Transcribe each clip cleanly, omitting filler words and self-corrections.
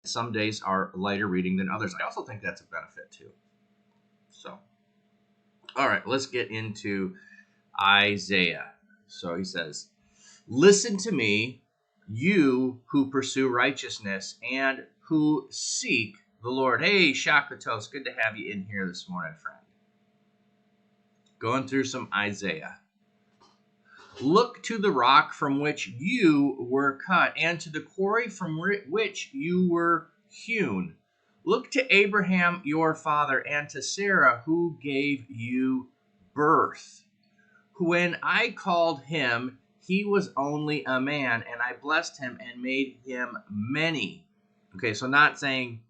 some days are lighter reading than others. I also think that's a benefit too. So, all right, let's get into Isaiah. So he says, "Listen to me, you who pursue righteousness and who seek the Lord." Hey, Shakatos, good to have you in here this morning, friend. Going through some Isaiah. "Look to the rock from which you were cut, and to the quarry from which you were hewn. Look to Abraham your father, and to Sarah who gave you birth. When I called him, he was only a man, and I blessed him and made him many." Okay, so not saying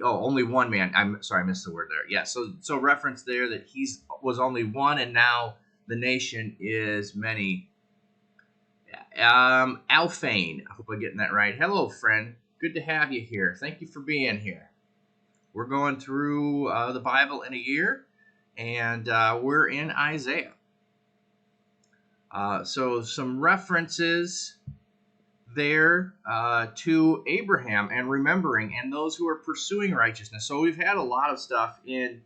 only one man. I'm sorry, I missed the word there. Yeah, so reference there that he's was only one, and now the nation is many. Alphane, I hope I'm getting that right. Hello, friend. Good to have you here. Thank you for being here. We're going through the Bible in a year, and we're in Isaiah. So some references there to Abraham and remembering, and those who are pursuing righteousness. So we've had a lot of stuff in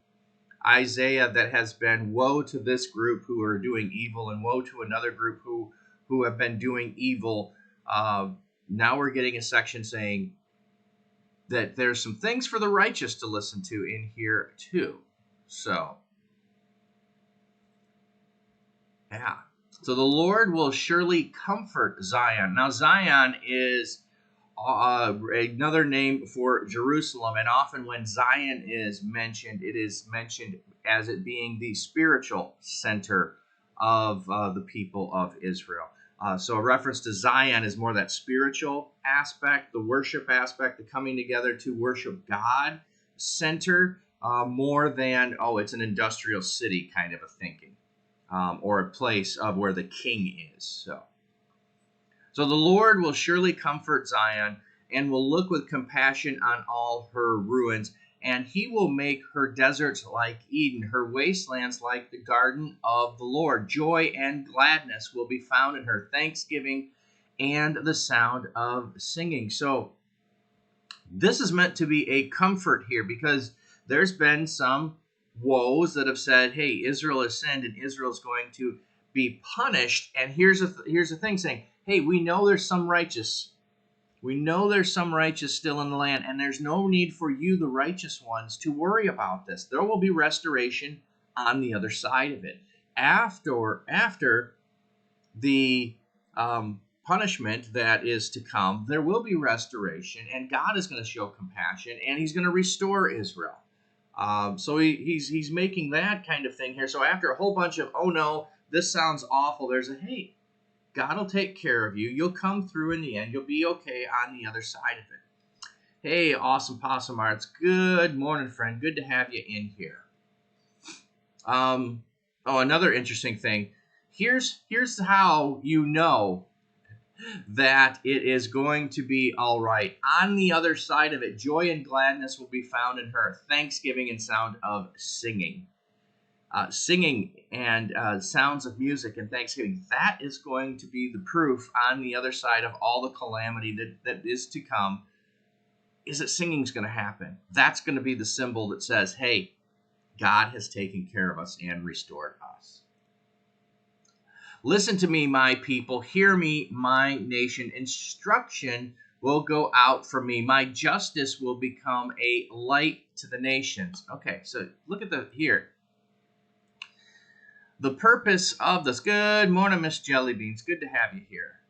Isaiah that has been woe to this group who are doing evil, and woe to another group who have been doing evil. Now we're getting a section saying that there's some things for the righteous to listen to in here too. So, yeah. So the Lord will surely comfort Zion. Now, Zion is another name for Jerusalem, and often when Zion is mentioned, it is mentioned as it being the spiritual center of the people of Israel. So a reference to Zion is more that spiritual aspect, the worship aspect, the coming together to worship God center, more than, it's an industrial city kind of a thinking, or a place of where the king is. So the Lord will surely comfort Zion and will look with compassion on all her ruins, and he will make her deserts like Eden, her wastelands like the garden of the Lord. Joy and gladness will be found in her, thanksgiving and the sound of singing. So this is meant to be a comfort here, because there's been some woes that have said, hey, Israel has sinned and Israel's going to be punished. And here's the thing saying, hey, we know there's some righteous. We know there's some righteous still in the land, and there's no need for you, the righteous ones, to worry about this. There will be restoration on the other side of it. After the punishment that is to come, there will be restoration, and God is going to show compassion, and he's going to restore Israel. So he's making that kind of thing here. So after a whole bunch of, oh no, this sounds awful, there's a, hey, God will take care of you. You'll come through in the end. You'll be okay on the other side of it. Hey, awesome Possum Arts. Good morning, friend. Good to have you in here. Another interesting thing. Here's how you know that it is going to be all right. On the other side of it, joy and gladness will be found in her, thanksgiving and sound of singing. Singing and sounds of music and thanksgiving, that is going to be the proof on the other side of all the calamity that is to come, is that singing is going to happen. That's going to be the symbol that says, hey, God has taken care of us and restored us. Listen to me, my people. Hear me, my nation. Instruction will go out from me. My justice will become a light to the nations. Okay, so look at here. The purpose of this, good morning, Miss Jellybeans. Good to have you here.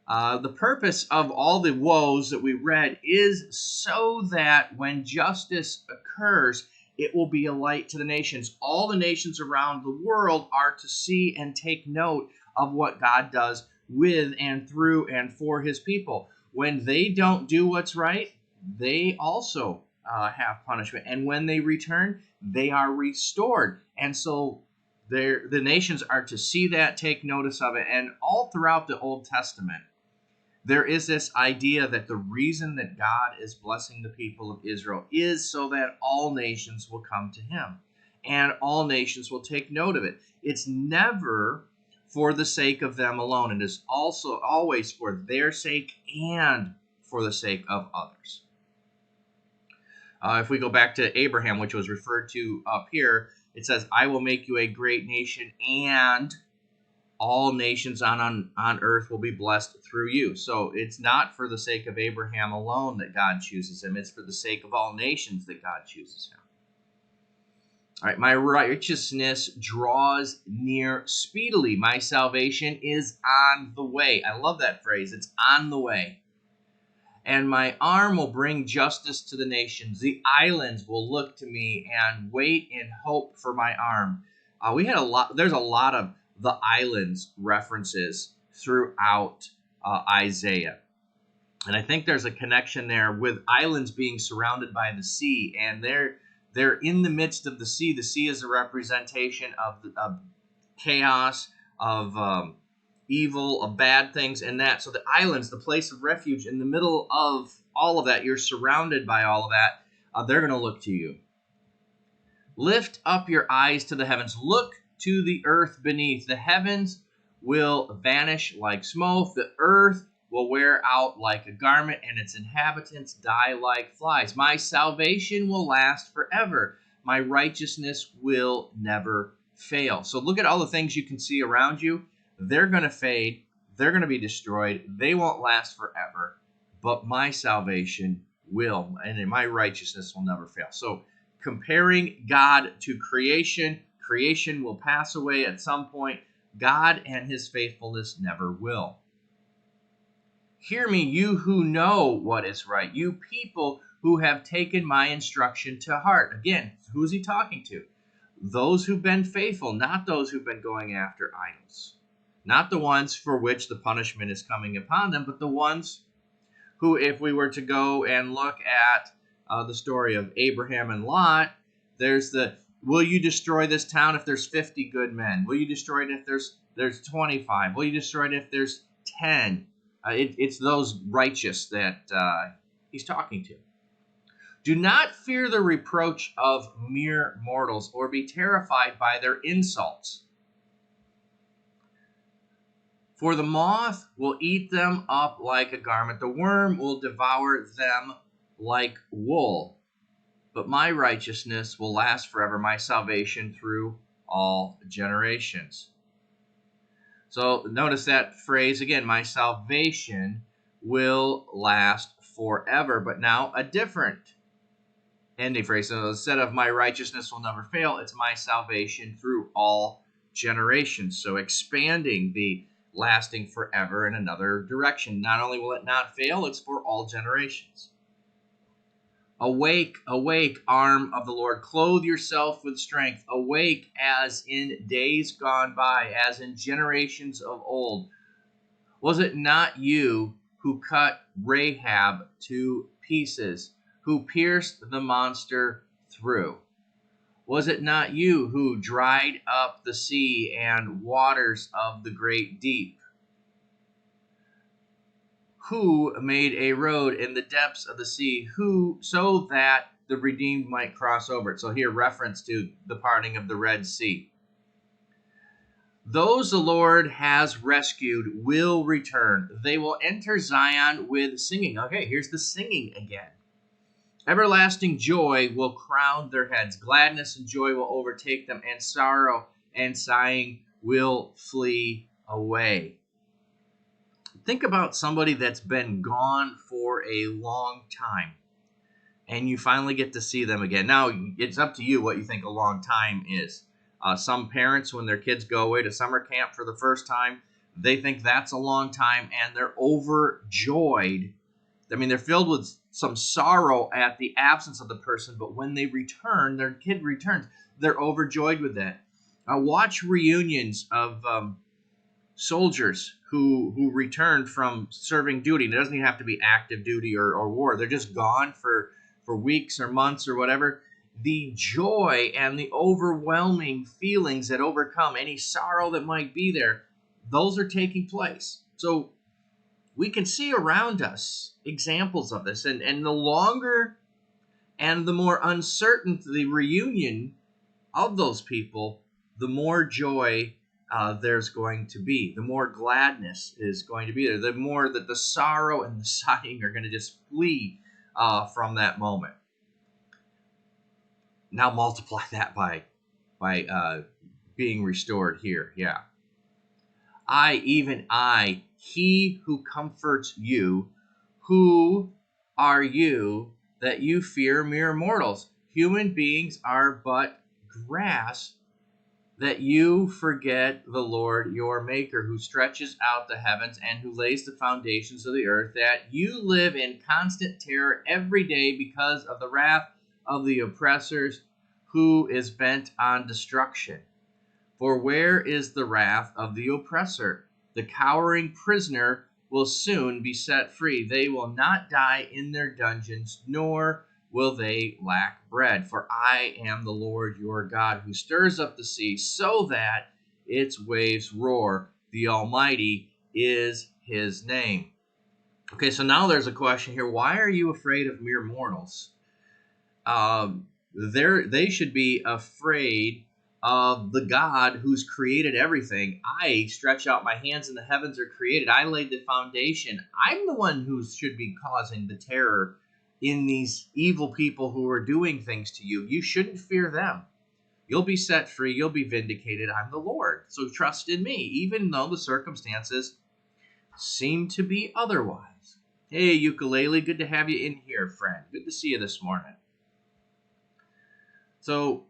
The purpose of all the woes that we read is so that when justice occurs, it will be a light to the nations. All the nations around the world are to see and take note of what God does with and through and for his people. When they don't do what's right, they also have punishment. And when they return, they are restored. And so the nations are to see that, take notice of it. And all throughout the Old Testament, there is this idea that the reason that God is blessing the people of Israel is so that all nations will come to him and all nations will take note of it. It's never for the sake of them alone. It is also always for their sake and for the sake of others. If we go back to Abraham, which was referred to up here, it says, I will make you a great nation, and all nations on earth will be blessed through you. So it's not for the sake of Abraham alone that God chooses him. It's for the sake of all nations that God chooses him. All right, my righteousness draws near speedily. My salvation is on the way. I love that phrase. It's on the way. And my arm will bring justice to the nations. The islands will look to me and wait in hope for my arm. There's a lot of the islands references throughout Isaiah. And I think there's a connection there with islands being surrounded by the sea, and they're in the midst of the sea. The sea is a representation of chaos, of evil, of bad things, and that. So the islands, the place of refuge, in the middle of all of that, you're surrounded by all of that. They're going to look to you. Lift up your eyes to the heavens. Look to the earth beneath. The heavens will vanish like smoke. The earth will wear out like a garment, and its inhabitants die like flies. My salvation will last forever. My righteousness will never fail. So look at all the things you can see around you. They're going to fade. They're going to be destroyed. They won't last forever. But my salvation will, and my righteousness will never fail. So comparing God to creation, creation will pass away at some point. God and his faithfulness never will. Hear me, you who know what is right, you people who have taken my instruction to heart. Again, who's he talking to? Those who've been faithful, not those who've been going after idols. Not the ones for which the punishment is coming upon them, but the ones who, if we were to go and look at the story of Abraham and Lot, there's will you destroy this town if there's 50 good men? Will you destroy it if there's 25? Will you destroy it if there's 10? It's those righteous that he's talking to. Do not fear the reproach of mere mortals, or be terrified by their insults. For the moth will eat them up like a garment. The worm will devour them like wool. But my righteousness will last forever, my salvation through all generations. So notice that phrase again, my salvation will last forever. But now a different ending phrase. So instead of my righteousness will never fail, it's my salvation through all generations. So expanding the lasting forever in another direction. Not only will it not fail, it's for all generations. Awake, awake, arm of the Lord. Clothe yourself with strength. Awake as in days gone by, as in generations of old. Was it not you who cut Rahab to pieces, who pierced the monster through? Was it not you who dried up the sea and waters of the great deep? Who made a road in the depths of the sea, so that the redeemed might cross over it? So here, reference to the parting of the Red Sea. Those the Lord has rescued will return. They will enter Zion with singing. Okay, here's the singing again. Everlasting joy will crown their heads. Gladness and joy will overtake them, and sorrow and sighing will flee away. Think about somebody that's been gone for a long time, and you finally get to see them again. Now, it's up to you what you think a long time is. Some parents, when their kids go away to summer camp for the first time, they think that's a long time, and they're overjoyed. I mean, they're filled with some sorrow at the absence of the person, but when they return, their kid returns, they're overjoyed with that. Watch reunions of soldiers who returned from serving duty. It doesn't even have to be active duty or war. They're just gone for weeks or months or whatever. The joy and the overwhelming feelings that overcome any sorrow that might be there, those are taking place. So we can see around us examples of this. And the longer and the more uncertain the reunion of those people, the more joy there's going to be. The more gladness is going to be there. The more that the sorrow and the sighing are going to just flee from that moment. Now multiply that by being restored here. Yeah. I, even I, he who comforts you, who are you that you fear mere mortals? Human beings are but grass, that you forget the Lord your Maker, who stretches out the heavens and who lays the foundations of the earth, that you live in constant terror every day because of the wrath of the oppressors, who is bent on destruction. For where is the wrath of the oppressor? The cowering prisoner will soon be set free. They will not die in their dungeons, nor will they lack bread. For I am the Lord your God, who stirs up the sea so that its waves roar. The Almighty is his name. Okay, so now there's a question here. Why are you afraid of mere mortals? They should be afraid of the God who's created everything. I stretch out my hands and the heavens are created. I laid the foundation. I'm the one who should be causing the terror in these evil people who are doing things to you. You shouldn't fear them. You'll be set free. You'll be vindicated. I'm the Lord. So trust in me, even though the circumstances seem to be otherwise. Hey, ukulele, good to have you in here, friend. Good to see you this morning. So,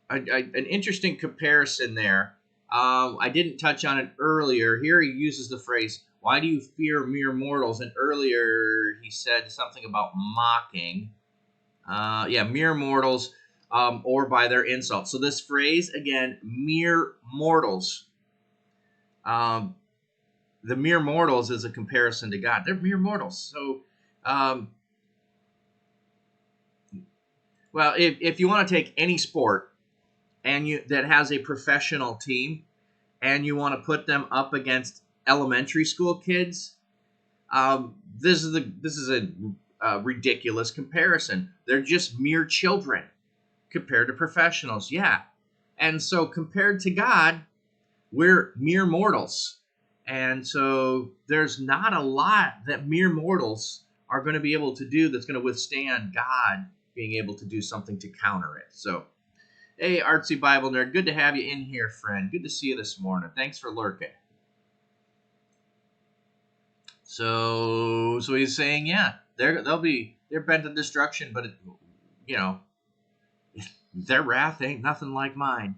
an interesting comparison there. I didn't touch on it earlier. Here he uses the phrase, why do you fear mere mortals? And earlier he said something about mocking. Mere mortals, or by their insults. So this phrase, again, mere mortals. The mere mortals is a comparison to God. They're mere mortals. So, well, if you want to take any sport and that has a professional team, and you want to put them up against elementary school kids, this is a ridiculous comparison. They're just mere children compared to professionals. Yeah, and so compared to God, we're mere mortals, and so there's not a lot that mere mortals are going to be able to do that's going to withstand God being able to do something to counter it. So, hey, Artsy Bible Nerd, good to have you in here, friend. Good to see you this morning. Thanks for lurking. So he's saying, yeah, they're bent on destruction, but their wrath ain't nothing like mine.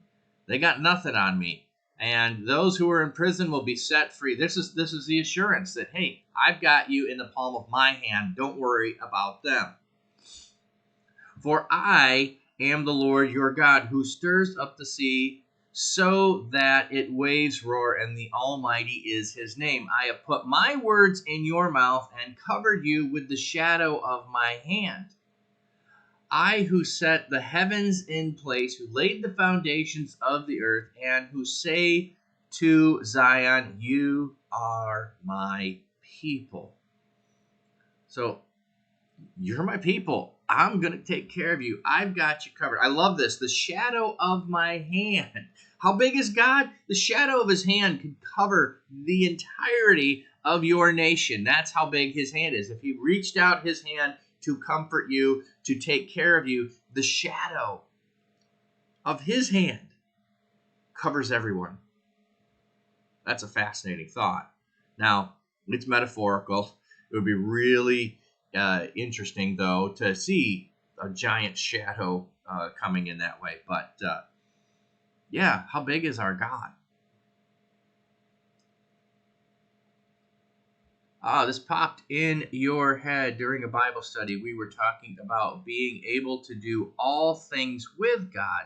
They got nothing on me, and those who are in prison will be set free. This is the assurance that, hey, I've got you in the palm of my hand. Don't worry about them. For I am the Lord your God, who stirs up the sea so that its waves roar, and the Almighty is his name. I have put my words in your mouth and covered you with the shadow of my hand. I who set the heavens in place, who laid the foundations of the earth, and who say to Zion, you are my people. So, you're my people. I'm going to take care of you. I've got you covered. I love this. The shadow of my hand. How big is God? The shadow of his hand could cover the entirety of your nation. That's how big his hand is. If he reached out his hand to comfort you, to take care of you, the shadow of his hand covers everyone. That's a fascinating thought. Now, it's metaphorical. It would be really interesting, though, to see a giant shadow coming in that way. But, yeah, how big is our God? This popped in your head during a Bible study. We were talking about being able to do all things with God.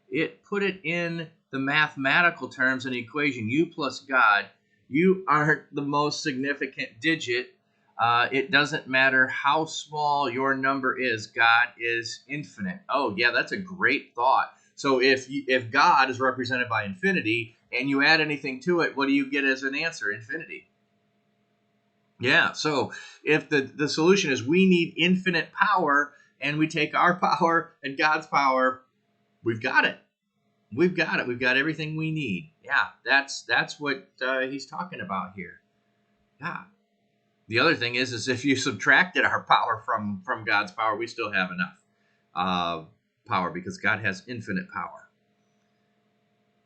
It put it in the mathematical terms in the equation. You plus God. You aren't the most significant digit. It doesn't matter how small your number is. God is infinite. Oh, yeah, that's a great thought. So if God is represented by infinity and you add anything to it, what do you get as an answer? Infinity. Yeah, so if the solution is we need infinite power and we take our power and God's power, we've got it. We've got it. We've got everything we need. Yeah, that's what he's talking about here. Yeah. The other thing is if you subtracted our power from God's power, we still have enough. power, because God has infinite power,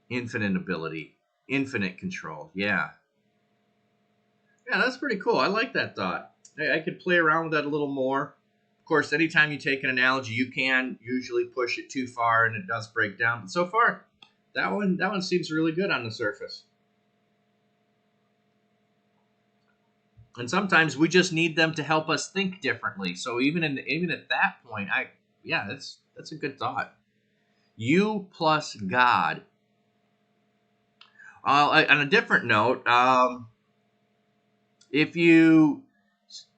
infinite ability, infinite control. Yeah. Yeah, that's pretty cool. I like that thought. I could play around with that a little more. Of course, anytime you take an analogy, you can usually push it too far and it does break down. But so far, that one seems really good on the surface. And sometimes we just need them to help us think differently. So even at that point, that's a good thought. You plus God. On a different note, if you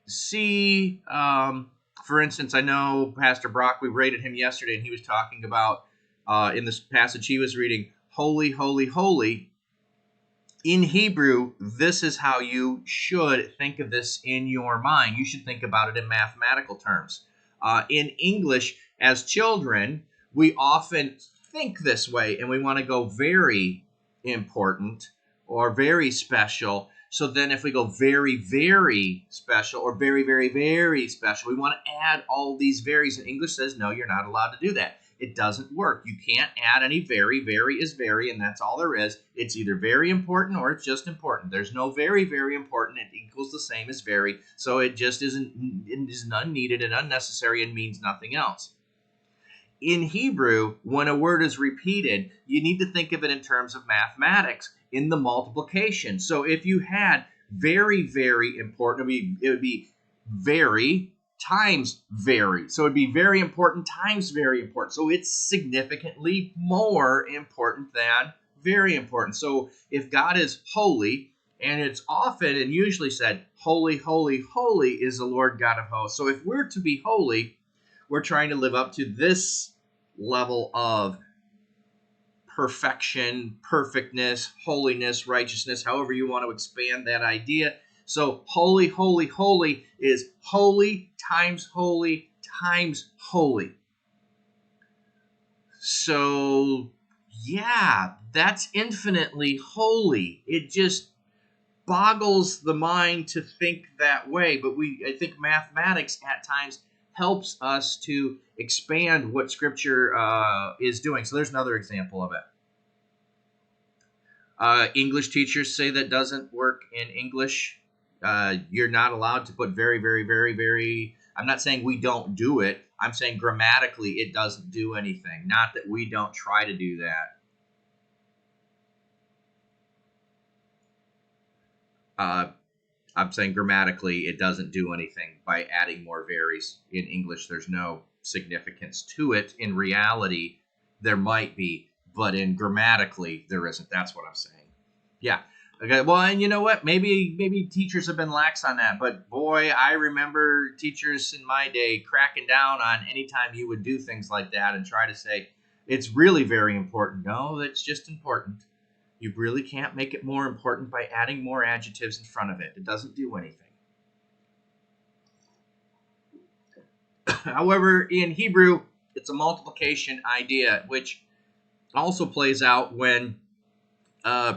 see, for instance, I know Pastor Brock, we rated him yesterday, and he was talking about in this passage he was reading, holy, holy, holy. In Hebrew, this is how you should think of this in your mind. You should think about it in mathematical terms. In English, as children, we often think this way, and we want to go very important or very special. So then if we go very, very special or very, very, very special, we want to add all these varies. And English says, no, you're not allowed to do that. It doesn't work. You can't add any very. Very is very, and that's all there is. It's either very important or it's just important. There's no very, very important. It equals the same as very. So it just is unneeded and unnecessary and means nothing else. In Hebrew, when a word is repeated, you need to think of it in terms of mathematics in the multiplication. So if you had very, very important, it would be very times very. So it'd be very important times very important. So it's significantly more important than very important. So if God is holy, and it's often and usually said, holy, holy, holy is the Lord God of hosts. So if we're to be holy, we're trying to live up to this level of perfection, perfectness, holiness, righteousness, however you want to expand that idea. So holy, holy, holy is holy times holy times holy. So, yeah, that's infinitely holy. It just boggles the mind to think that way. But I think mathematics at times helps us to expand what Scripture is doing. So there's another example of it. English teachers say that doesn't work in English. You're not allowed to put very, very, very, very. I'm not saying we don't do it. I'm saying grammatically it doesn't do anything. Not that we don't try to do that. I'm saying grammatically it doesn't do anything by adding more varies. In English, there's no significance to it. In reality, there might be, but in grammatically, there isn't. That's what I'm saying. Yeah. Okay. Well, and you know what? Maybe teachers have been lax on that, but boy, I remember teachers in my day cracking down on anytime you would do things like that and try to say it's really very important. No, it's just important. You really can't make it more important by adding more adjectives in front of it. It doesn't do anything. However, in Hebrew, it's a multiplication idea, which also plays out when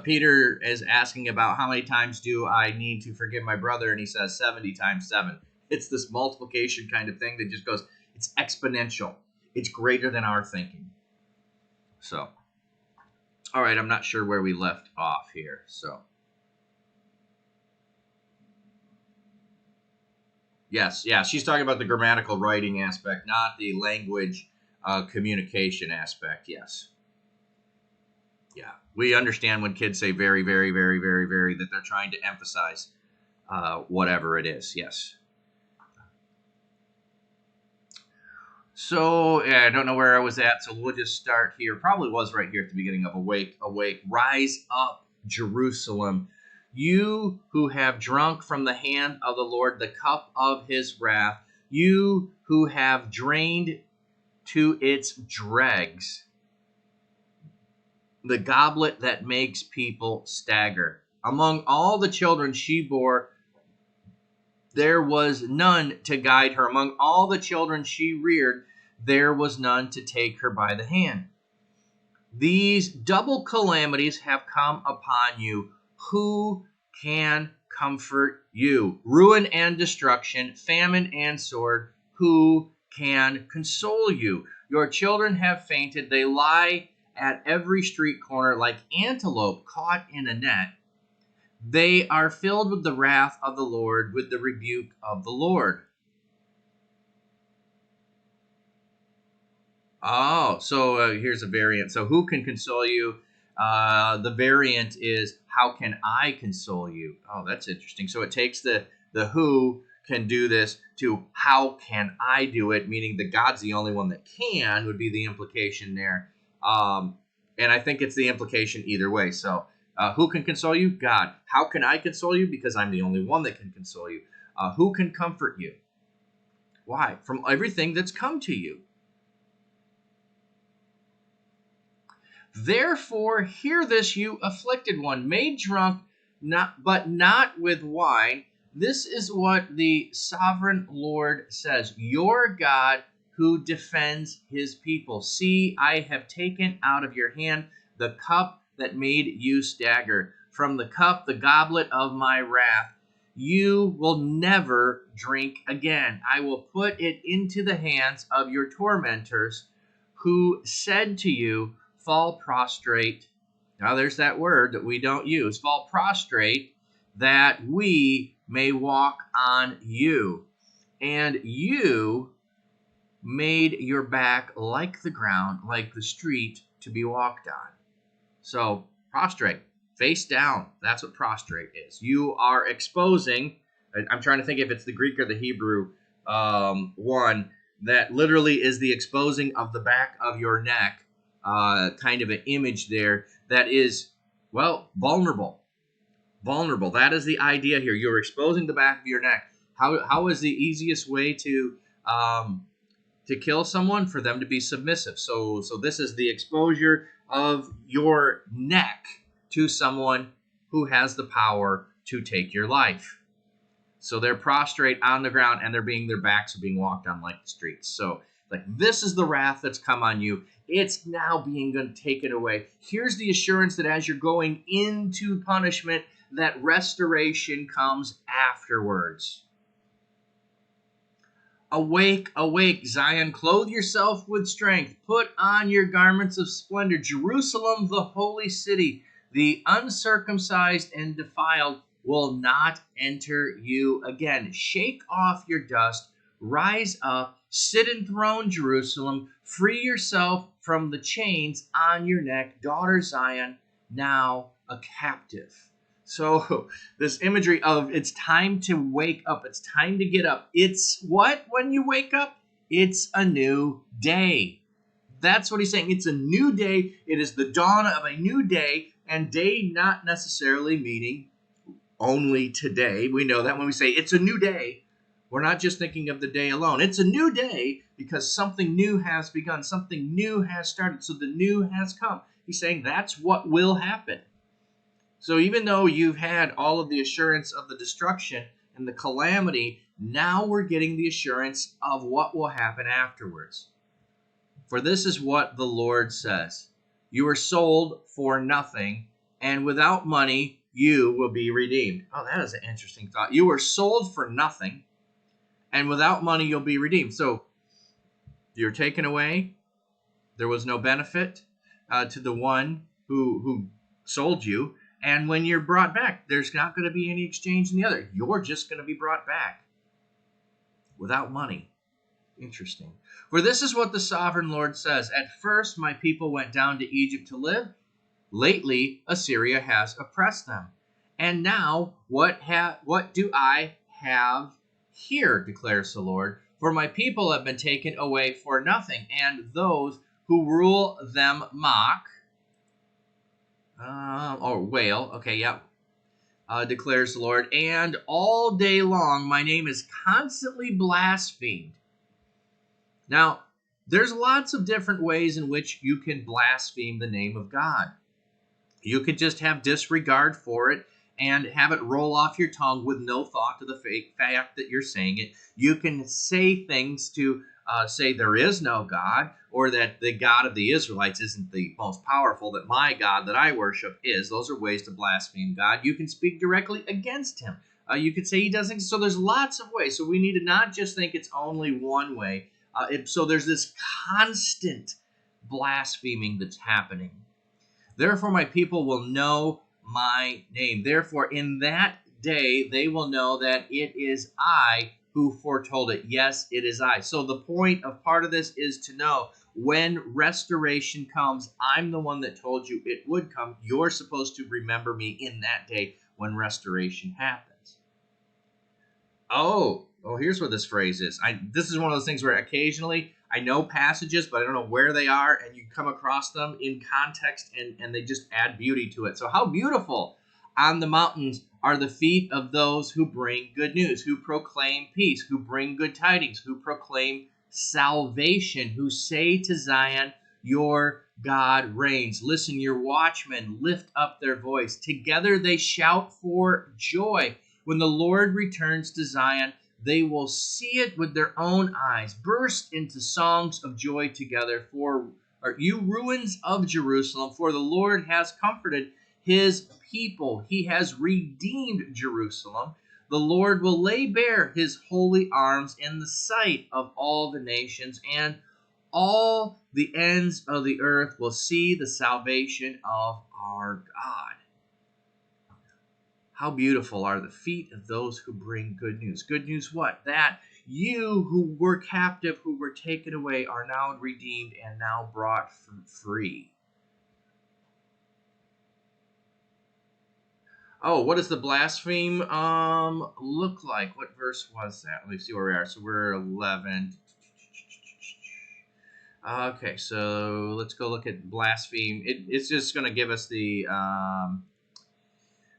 Peter is asking about how many times do I need to forgive my brother, and he says 70 times 7. It's this multiplication kind of thing that just goes, it's exponential. It's greater than our thinking. So, all right, I'm not sure where we left off here. So, yes, she's talking about the grammatical writing aspect, not the language communication aspect. Yes. Yeah, we understand when kids say very, very, very, very, very, that they're trying to emphasize whatever it is. Yes. So, I don't know where I was at, so we'll just start here. Probably was right here at the beginning of Awake, Awake. Rise up, Jerusalem, you who have drunk from the hand of the Lord the cup of his wrath, you who have drained to its dregs the goblet that makes people stagger. Among all the children she bore, there was none to guide her. Among all the children she reared, there was none to take her by the hand. These double calamities have come upon you. Who can comfort you? Ruin and destruction, famine and sword. Who can console you? Your children have fainted. They lie at every street corner like antelope caught in a net. They are filled with the wrath of the Lord, with the rebuke of the Lord. Oh, so here's a variant. So who can console you? The variant is how can I console you? Oh, that's interesting. So it takes the who can do this to how can I do it, meaning that God's the only one that can would be the implication there. And I think it's the implication either way. So who can console you? God. How can I console you? Because I'm the only one that can console you. Who can comfort you? Why? From everything that's come to you. Therefore, hear this, you afflicted one, made drunk, but not with wine. This is what the sovereign Lord says, your God who defends his people. See, I have taken out of your hand the cup that made you stagger. From the cup, the goblet of my wrath. You will never drink again. I will put it into the hands of your tormentors who said to you, fall prostrate. Now there's that word that we don't use. Fall prostrate that we may walk on you. And you made your back like the ground, like the street to be walked on. So prostrate, face down. That's what prostrate is. You are exposing. I'm trying to think if it's the Greek or the Hebrew one that literally is the exposing of the back of your neck. Kind of an image there that is, well, vulnerable. Vulnerable. That is the idea here. You're exposing the back of your neck. How is the easiest way to kill someone? For them to be submissive. So this is the exposure of your neck to someone who has the power to take your life. So they're prostrate on the ground and their backs are being walked on like the streets. So like this is the wrath that's come on you. It's now being taken away. Here's the assurance that as you're going into punishment, that restoration comes afterwards. Awake, awake, Zion, clothe yourself with strength. Put on your garments of splendor. Jerusalem, the holy city, the uncircumcised and defiled will not enter you again. Shake off your dust. Rise up, sit enthroned, Jerusalem. Free yourself from the chains on your neck, daughter Zion, now a captive. So this imagery of it's time to wake up. It's time to get up. It's what when you wake up? It's a new day. That's what he's saying. It's a new day. It is the dawn of a new day, and day not necessarily meaning only today. We know that when we say it's a new day, we're not just thinking of the day alone. It's a new day because something new has begun. Something new has started. So the new has come. He's saying that's what will happen. So even though you've had all of the assurance of the destruction and the calamity, now we're getting the assurance of what will happen afterwards. For this is what the Lord says. You are sold for nothing, and without money you will be redeemed. Oh, that is an interesting thought. You were sold for nothing, and without money you'll be redeemed. So you're taken away. There was no benefit to the one who sold you. And when you're brought back, there's not going to be any exchange in the other. You're just going to be brought back without money. Interesting. For this is what the sovereign Lord says. At first, my people went down to Egypt to live. Lately, Assyria has oppressed them. And now, what do I have here, declares the Lord? For my people have been taken away for nothing, and those who rule them mock. Or wail. Okay, yeah. Declares the Lord. And all day long, my name is constantly blasphemed. Now, there's lots of different ways in which you can blaspheme the name of God. You could just have disregard for it and have it roll off your tongue with no thought to the fact that you're saying it. You can say things to say there is no God, or that the God of the Israelites isn't the most powerful, that my God that I worship is. Those are ways to blaspheme God. You can speak directly against him. You could say he doesn't. So there's lots of ways. So we need to not just think it's only one way. So there's this constant blaspheming that's happening. Therefore, my people will know my name. Therefore, in that day, they will know that it is I who foretold it. Yes, it is I. So the point of part of this is to know when restoration comes, I'm the one that told you it would come. You're supposed to remember me in that day when restoration happens. Oh, here's what this phrase is. This is one of those things where occasionally I know passages, but I don't know where they are, and you come across them in context, and they just add beauty to it. So how beautiful on the mountains are the feet of those who bring good news, who proclaim peace, who bring good tidings, who proclaim salvation, who say to Zion, your God reigns. Listen, your watchmen lift up their voice. Together they shout for joy. When the Lord returns to Zion, they will see it with their own eyes, burst into songs of joy together. For you ruins of Jerusalem, for the Lord has comforted his people. He has redeemed Jerusalem. The Lord will lay bare his holy arms in the sight of all the nations, and all the ends of the earth will see the salvation of our God. How beautiful are the feet of those who bring good news. Good news what? That you who were captive, who were taken away, are now redeemed and now brought free. Oh, what does the blaspheme look like? What verse was that? Let me see where we are. So we're 11. Okay, so let's go look at blaspheme. It's just going to give us the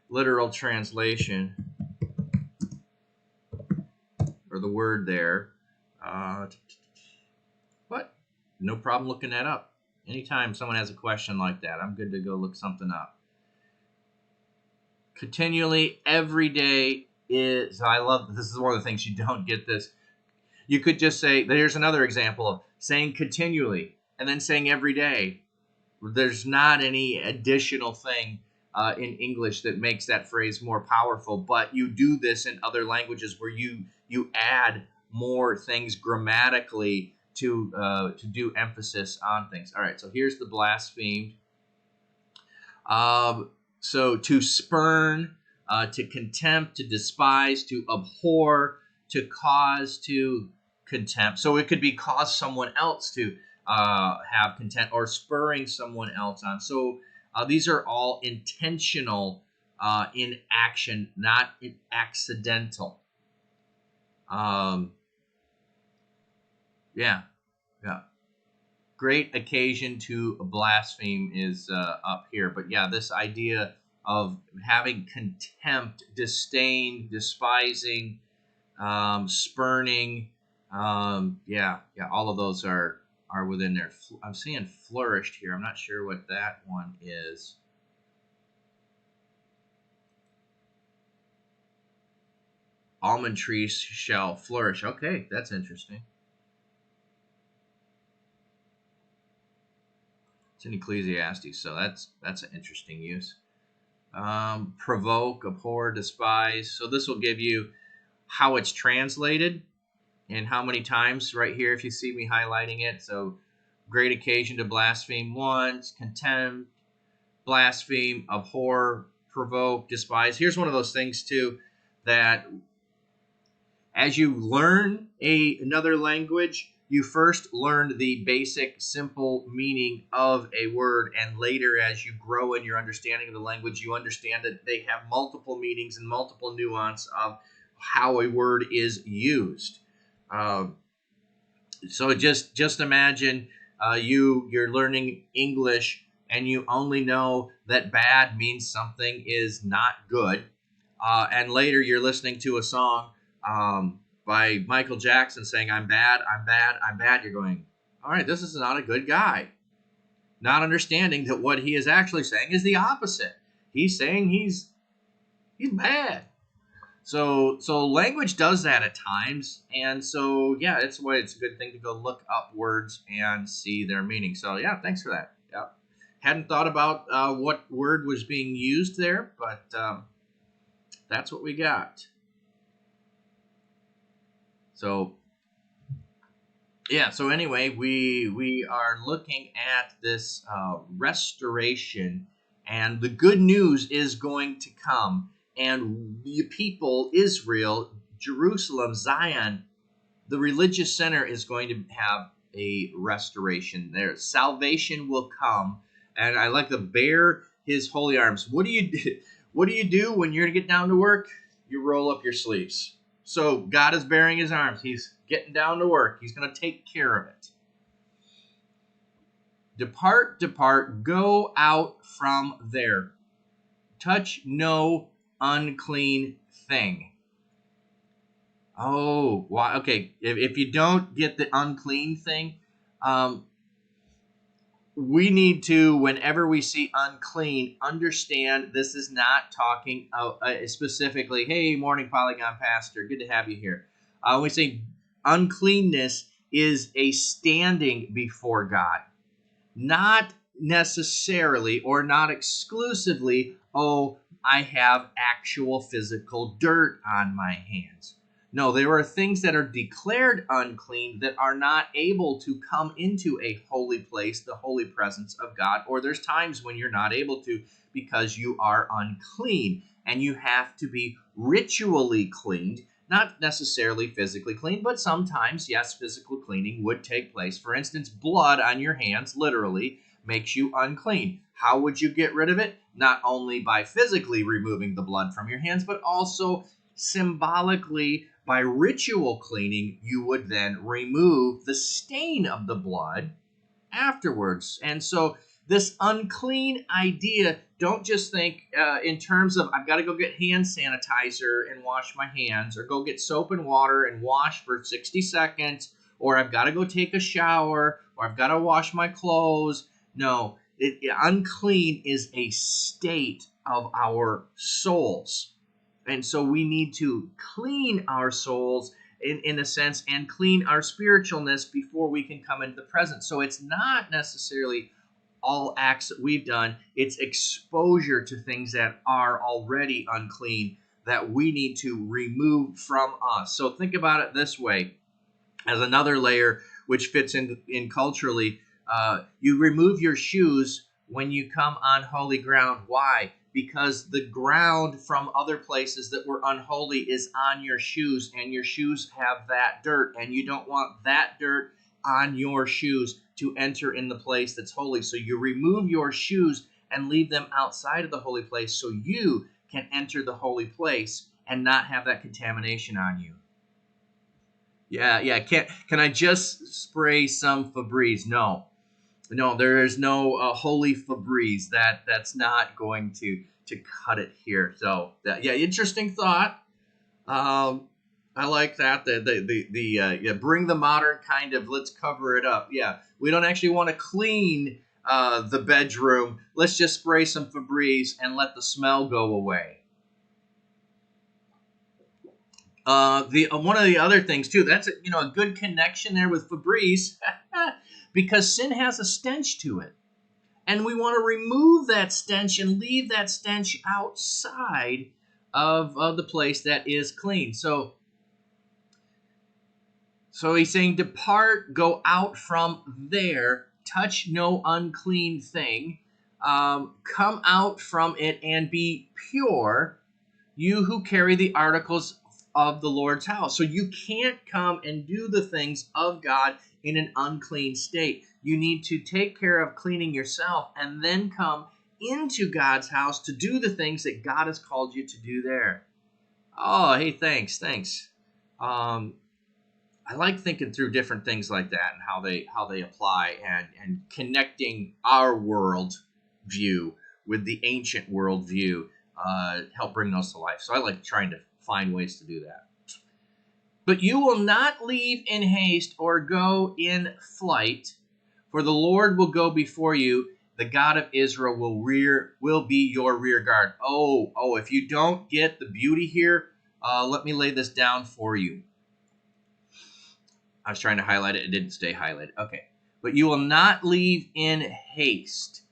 literal translation, or the word there. But no problem looking that up. Anytime someone has a question like that, I'm good to go look something up. Continually, every day is. I love this. Is one of the things you don't get this. You could just say, there's another example of saying continually and then saying every day. There's not any additional thing in English that makes that phrase more powerful, but you do this in other languages where you add more things grammatically to do emphasis on things. All right, so here's the blasphemed. So to spurn, to contempt, to despise, to abhor, to cause to contempt. So it could be cause someone else to have contempt, or spurring someone else on. So these are all intentional in action, not accidental. Yeah. Great occasion to blaspheme is up here. But yeah, this idea of having contempt, disdain, despising, spurning, all of those are within there. I'm seeing flourished here. I'm not sure what that one is. Almond trees shall flourish. Okay, that's interesting. It's in Ecclesiastes, so that's an interesting use. Provoke, abhor, despise. So this will give you how it's translated and how many times right here if you see me highlighting it. So great occasion to blaspheme once, contempt, blaspheme, abhor, provoke, despise. Here's one of those things too that as you learn another language, you first learn the basic, simple meaning of a word, and later, as you grow in your understanding of the language, you understand that they have multiple meanings and multiple nuance of how a word is used. So just imagine you're learning English, and you only know that bad means something is not good, and later you're listening to a song by Michael Jackson saying, I'm bad, I'm bad, I'm bad. You're going, all right, this is not a good guy. Not understanding that what he is actually saying is the opposite. He's saying he's bad. So language does that at times. And so, yeah, it's why it's a good thing to go look up words and see their meaning. So, yeah, thanks for that. Yeah. Hadn't thought about what word was being used there, but that's what we got. So Yeah, so anyway, we are looking at this restoration, and the good news is going to come, and the people, Israel, Jerusalem, Zion, the religious center is going to have a restoration there. Salvation will come, and I like to bear his holy arms. What do you do? What do you do when you're to get down to work? You roll up your sleeves. So God is bearing his arms. He's getting down to work. He's going to take care of it. Depart, depart, go out from there. Touch no unclean thing. Oh, wow. Okay. If you don't get the unclean thing, um, we need to, whenever we see unclean, understand this is not talking specifically, hey, morning Polygon Pastor, good to have you here. We say uncleanness is a standing before God, not necessarily or not exclusively, oh, I have actual physical dirt on my hands. No, there are things that are declared unclean that are not able to come into a holy place, the holy presence of God, or there's times when you're not able to because you are unclean and you have to be ritually cleaned, not necessarily physically clean, but sometimes, yes, physical cleaning would take place. For instance, blood on your hands literally makes you unclean. How would you get rid of it? Not only by physically removing the blood from your hands, but also symbolically by ritual cleaning. You would then remove the stain of the blood afterwards. And so this unclean idea, don't just think in terms of I've got to go get hand sanitizer and wash my hands, or go get soap and water and wash for 60 seconds, or I've got to go take a shower, or I've got to wash my clothes. No, unclean is a state of our souls. And so we need to clean our souls in a sense and clean our spiritualness before we can come into the present. So it's not necessarily all acts that we've done, it's exposure to things that are already unclean that we need to remove from us. So think about it this way as another layer which fits in culturally. You remove your shoes when you come on holy ground. Why? Because the ground from other places that were unholy is on your shoes, and your shoes have that dirt, and you don't want that dirt on your shoes to enter in the place that's holy. So you remove your shoes and leave them outside of the holy place so you can enter the holy place and not have that contamination on you. Yeah. Can I just spray some Febreze? No. There is no holy Febreze. That's not going to cut it here. So interesting thought. I like that. The bring the modern kind of let's cover it up. Yeah, we don't actually want to clean the bedroom. Let's just spray some Febreze and let the smell go away. The one of the other things too, that's a good connection there with Febreze, because sin has a stench to it, and we want to remove that stench and leave that stench outside of the place that is clean. So he's saying, depart, go out from there, touch no unclean thing, come out from it and be pure, you who carry the articles of the Lord's house. So you can't come and do the things of God in an unclean state. You need to take care of cleaning yourself and then come into God's house to do the things that God has called you to do there. Oh, hey, thanks. I like thinking through different things like that and how they apply, and connecting our world view with the ancient world view help bring those to life. So I like trying to find ways to do that. But you will not leave in haste or go in flight, for the Lord will go before you. The God of Israel will be your rear guard. Oh, if you don't get the beauty here, let me lay this down for you. I was trying to highlight it. It didn't stay highlighted. Okay. But you will not leave in haste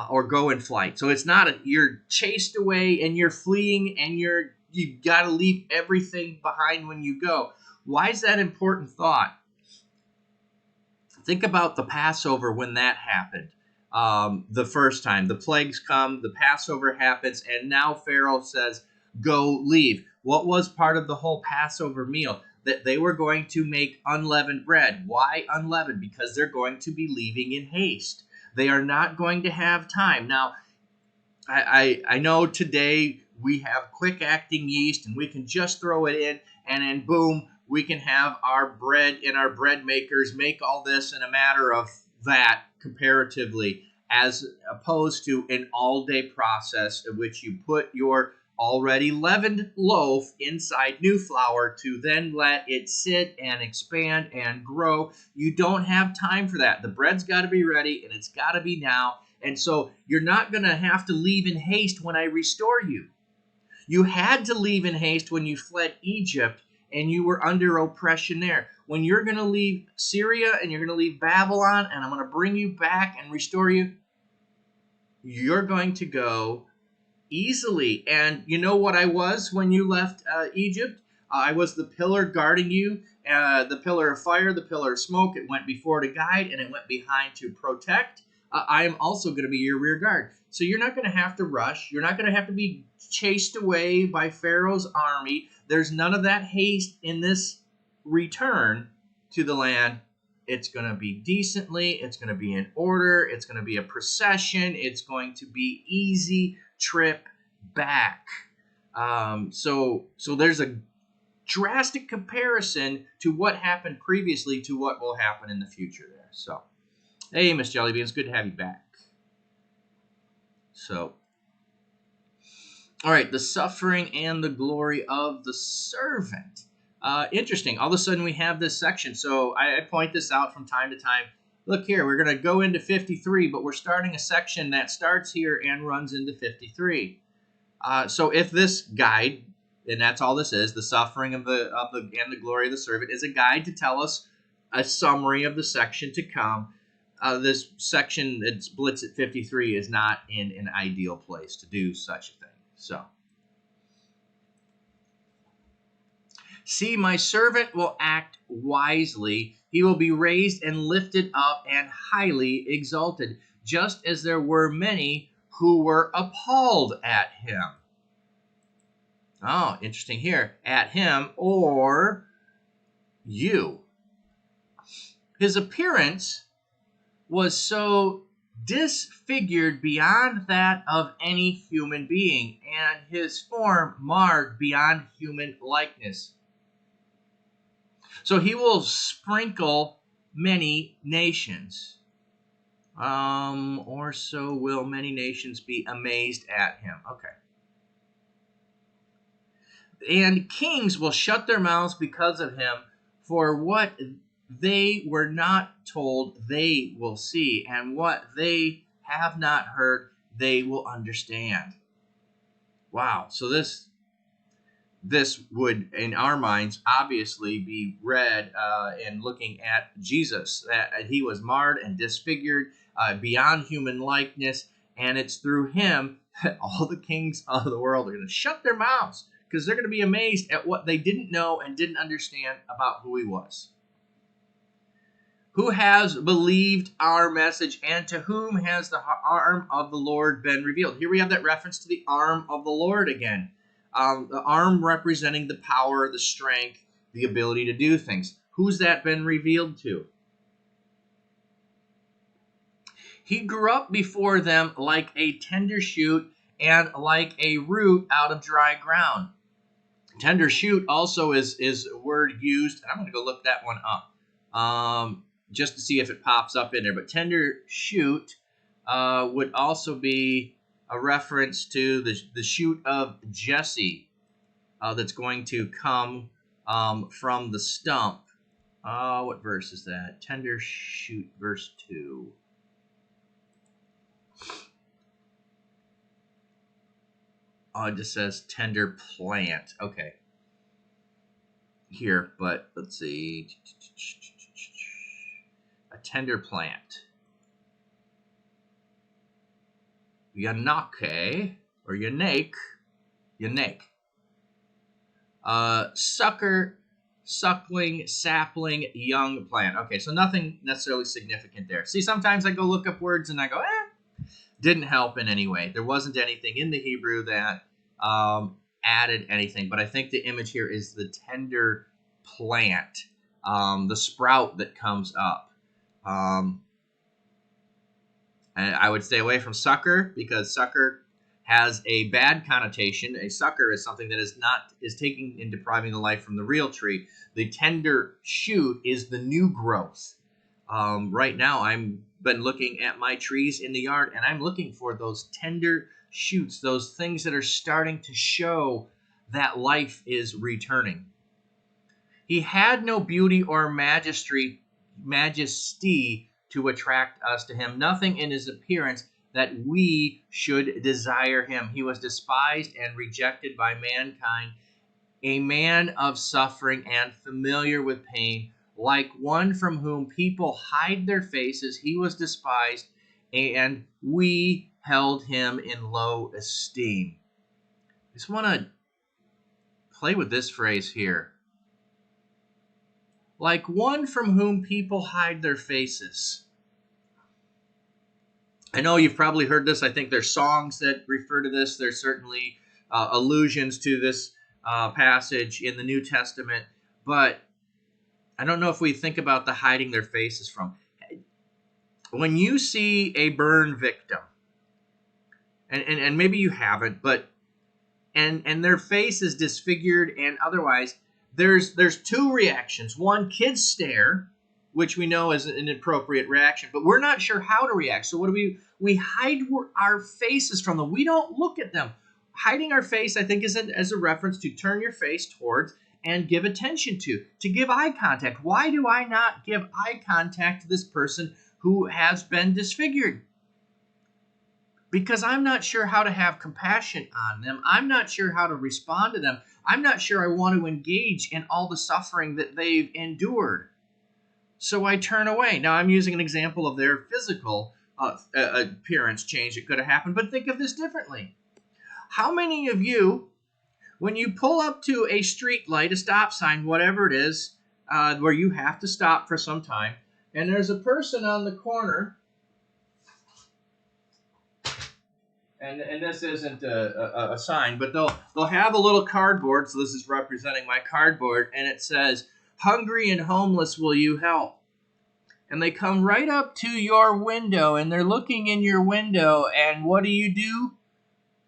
or go in flight. So it's not you're chased away and you're fleeing and you've got to leave everything behind when you go. Why is that important thought? Think about the Passover when that happened. The first time the plagues come, the Passover happens, and now Pharaoh says, go leave. What was part of the whole Passover meal? That they were going to make unleavened bread. Why unleavened? Because they're going to be leaving in haste. They are not going to have time. Now, I know today we have quick acting yeast and we can just throw it in and then boom, we can have our bread in our bread makers make all this in a matter of that comparatively, as opposed to an all-day process in which you put your already leavened loaf inside new flour to then let it sit and expand and grow. You don't have time for that. The bread's got to be ready and it's got to be now. And so you're not going to have to leave in haste when I restore you. You had to leave in haste when you fled Egypt and you were under oppression there. When you're going to leave Syria and you're going to leave Babylon and I'm going to bring you back and restore you, you're going to go easily. And you know what I was when you left Egypt? I was the pillar guarding you, the pillar of fire, the pillar of smoke. It went before to guide and it went behind to protect. I am also going to be your rear guard. So you're not going to have to rush. You're not going to have to be chased away by Pharaoh's army. There's none of that haste in this return to the land. It's going to be decently. It's going to be in order. It's going to be a procession. It's going to be easy trip back. So there's a drastic comparison to what happened previously to what will happen in the future there. So, hey, Miss Jellybean, it's good to have you back. So, all right, the suffering and the glory of the servant. Interesting. All of a sudden we have this section. So I point this out from time to time. Look here, we're going to go into 53, but we're starting a section that starts here and runs into 53. So if this guide, and that's all this is, the suffering of the and the glory of the servant, is a guide to tell us a summary of the section to come. This section that splits at 53 is not in an ideal place to do such a thing. So, see, my servant will act wisely. He will be raised and lifted up and highly exalted, just as there were many who were appalled at him. Oh, interesting here. At him or you. His appearance was so disfigured beyond that of any human being, and his form marred beyond human likeness. So he will sprinkle many nations, or so will many nations be amazed at him. Okay. And kings will shut their mouths because of him, for what they were not told they will see, and what they have not heard they will understand. Wow. So this would, in our minds, obviously be read in looking at Jesus, that he was marred and disfigured beyond human likeness, and it's through him that all the kings of the world are going to shut their mouths, because they're going to be amazed at what they didn't know and didn't understand about who he was. Who has believed our message, and to whom has the arm of the Lord been revealed? Here we have that reference to the arm of the Lord again. The arm representing the power, the strength, the ability to do things. Who's that been revealed to? He grew up before them like a tender shoot and like a root out of dry ground. Tender shoot also is a word used, and I'm going to go look that one up just to see if it pops up in there. But tender shoot would also be a reference to the shoot of Jesse that's going to come from the stump. What verse is that? Tender shoot, verse 2. Oh, it just says tender plant. Okay. Here, but let's see. A tender plant. Yanake, or yanake. Sucker suckling, sapling, young plant. Okay, so nothing necessarily significant there. See, sometimes I go look up words and I go, didn't help in any way. There wasn't anything in the Hebrew that added anything. But I think the image here is the tender plant, the sprout that comes up. And I would stay away from sucker, because sucker has a bad connotation. A sucker is something that is taking and depriving the life from the real tree. The tender shoot is the new growth. Right now, I'm been looking at my trees in the yard, and I'm looking for those tender shoots, those things that are starting to show that life is returning. He had no beauty or majesty to attract us to him, nothing in his appearance that we should desire him. He was despised and rejected by mankind, a man of suffering and familiar with pain, like one from whom people hide their faces. He was despised, and we held him in low esteem. I just want to play with this phrase here. Like one from whom people hide their faces. I know you've probably heard this. I think there's songs that refer to this. There's certainly allusions to this passage in the New Testament. But I don't know if we think about the hiding their faces from. When you see a burn victim, and maybe you haven't, but and their face is disfigured and otherwise, there's two reactions. One, kids stare, which we know is an appropriate reaction, but we're not sure how to react. So what do we hide our faces from them. We don't look at them. Hiding our face, I think, is as a reference to turn your face towards and give attention to give eye contact. Why do I not give eye contact to this person who has been disfigured? Because I'm not sure how to have compassion on them. I'm not sure how to respond to them. I'm not sure I want to engage in all the suffering that they've endured. So I turn away. Now, I'm using an example of their physical appearance change that could have happened, but think of this differently. How many of you, when you pull up to a street light, a stop sign, whatever it is, where you have to stop for some time, and there's a person on the corner, and this isn't a sign, but they'll have a little cardboard, so this is representing my cardboard, and it says, "Hungry and homeless, will you help?" And they come right up to your window, and they're looking in your window, and what do?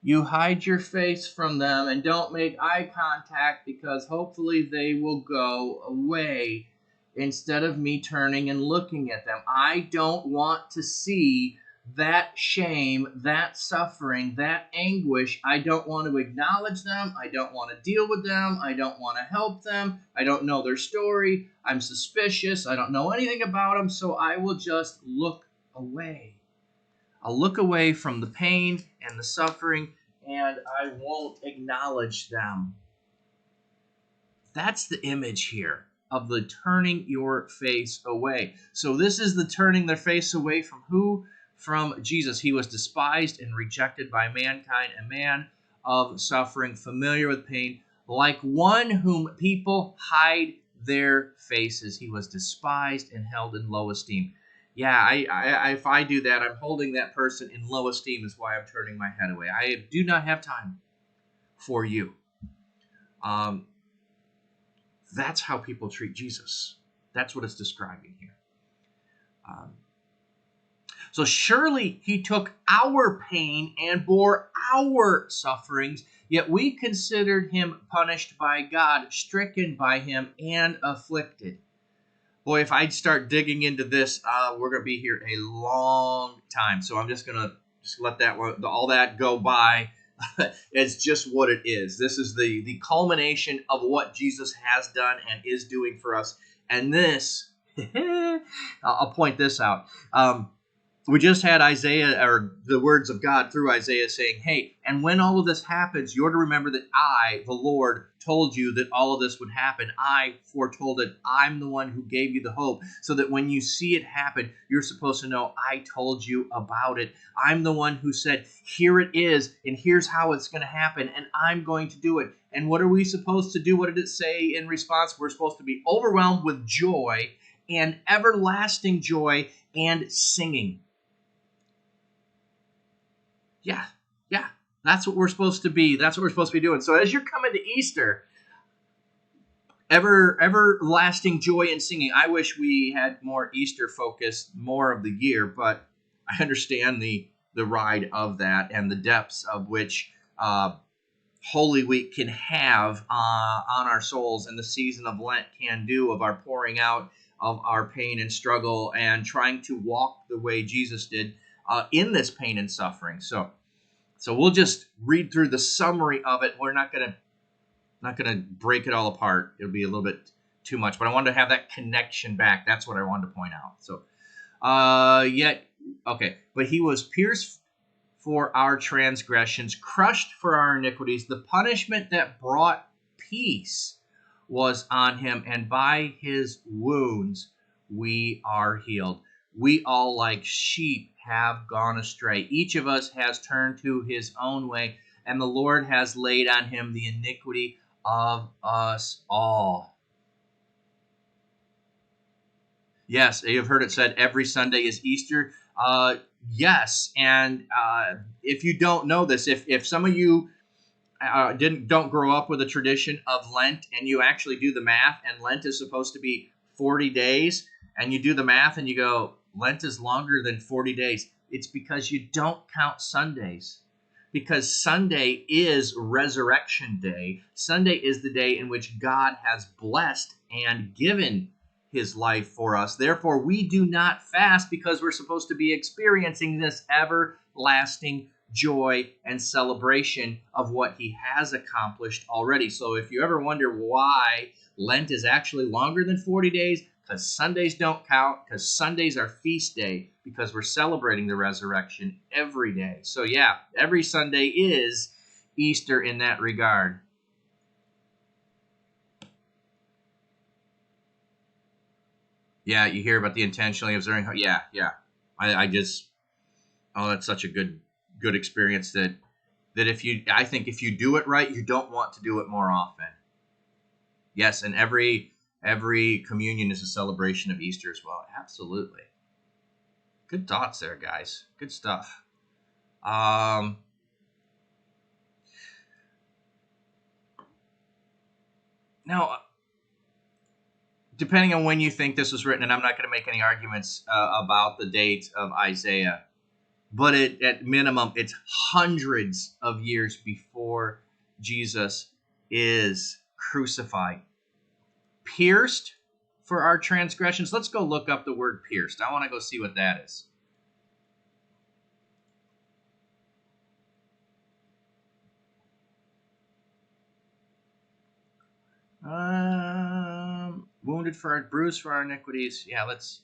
You hide your face from them and don't make eye contact, because hopefully they will go away instead of me turning and looking at them. I don't want to see that shame, that suffering, that anguish. I don't want to acknowledge them. I don't want to deal with them. I don't want to help them. I don't know their story. I'm suspicious. I don't know anything about them, so I will just look away. I'll look away from the pain and the suffering, and I won't acknowledge them. That's the image here of the turning your face away. So this is the turning their face away from who? From Jesus. He was despised and rejected by mankind, a man of suffering, familiar with pain, like one whom people hide their faces. He was despised and held in low esteem. Yeah, if I do that, I'm holding that person in low esteem, is why I'm turning my head away. I do not have time for you. That's how people treat Jesus. That's what it's describing here. So surely he took our pain and bore our sufferings, yet we considered him punished by God, stricken by him, and afflicted. Boy, if I'd start digging into this, we're going to be here a long time. So I'm just going to let all that go by. It's just what it is. This is the culmination of what Jesus has done and is doing for us. And this, I'll point this out. We just had Isaiah, or the words of God through Isaiah saying, hey, and when all of this happens, you're to remember that I, the Lord, told you that all of this would happen. I foretold it. I'm the one who gave you the hope, so that when you see it happen, you're supposed to know I told you about it. I'm the one who said, here it is, and here's how it's going to happen, and I'm going to do it. And what are we supposed to do? What did it say in response? We're supposed to be overwhelmed with joy and everlasting joy and singing. Yeah. That's what we're supposed to be. That's what we're supposed to be doing. So as you're coming to Easter, everlasting joy and singing. I wish we had more Easter focus more of the year, but I understand the ride of that and the depths of which Holy Week can have on our souls, and the season of Lent can do of our pouring out of our pain and struggle and trying to walk the way Jesus did in this pain and suffering. So we'll just read through the summary of it. We're not gonna break it all apart. It'll be a little bit too much, but I wanted to have that connection back. That's what I wanted to point out. So, but he was pierced for our transgressions, crushed for our iniquities. The punishment that brought peace was on him, and by his wounds we are healed. We all, like sheep, have gone astray. Each of us has turned to his own way, and the Lord has laid on him the iniquity of us all. Yes, you've heard it said every Sunday is Easter. Yes, and if you don't know this, if some of you don't grow up with a tradition of Lent, and you actually do the math, and Lent is supposed to be 40 days, and you do the math and you go, Lent is longer than 40 days. It's because you don't count Sundays. Because Sunday is Resurrection Day. Sunday is the day in which God has blessed and given his life for us. Therefore, we do not fast because we're supposed to be experiencing this everlasting joy and celebration of what he has accomplished already. So if you ever wonder why Lent is actually longer than 40 days, because Sundays don't count, because Sundays are feast day, because we're celebrating the resurrection every day. So yeah, every Sunday is Easter in that regard. Yeah, you hear about the intentionally observing. Yeah. That's such a good experience that I think if you do it right, you don't want to do it more often. Yes, and every communion is a celebration of Easter as well. Absolutely. Good thoughts there, guys. Good stuff. Now, depending on when you think this was written, and I'm not going to make any arguments about the date of Isaiah, but at minimum, it's hundreds of years before Jesus is crucified. Pierced for our transgressions. Let's go look up the word pierced. I want to go see what that is. Wounded for our, bruised for our iniquities. Yeah, let's.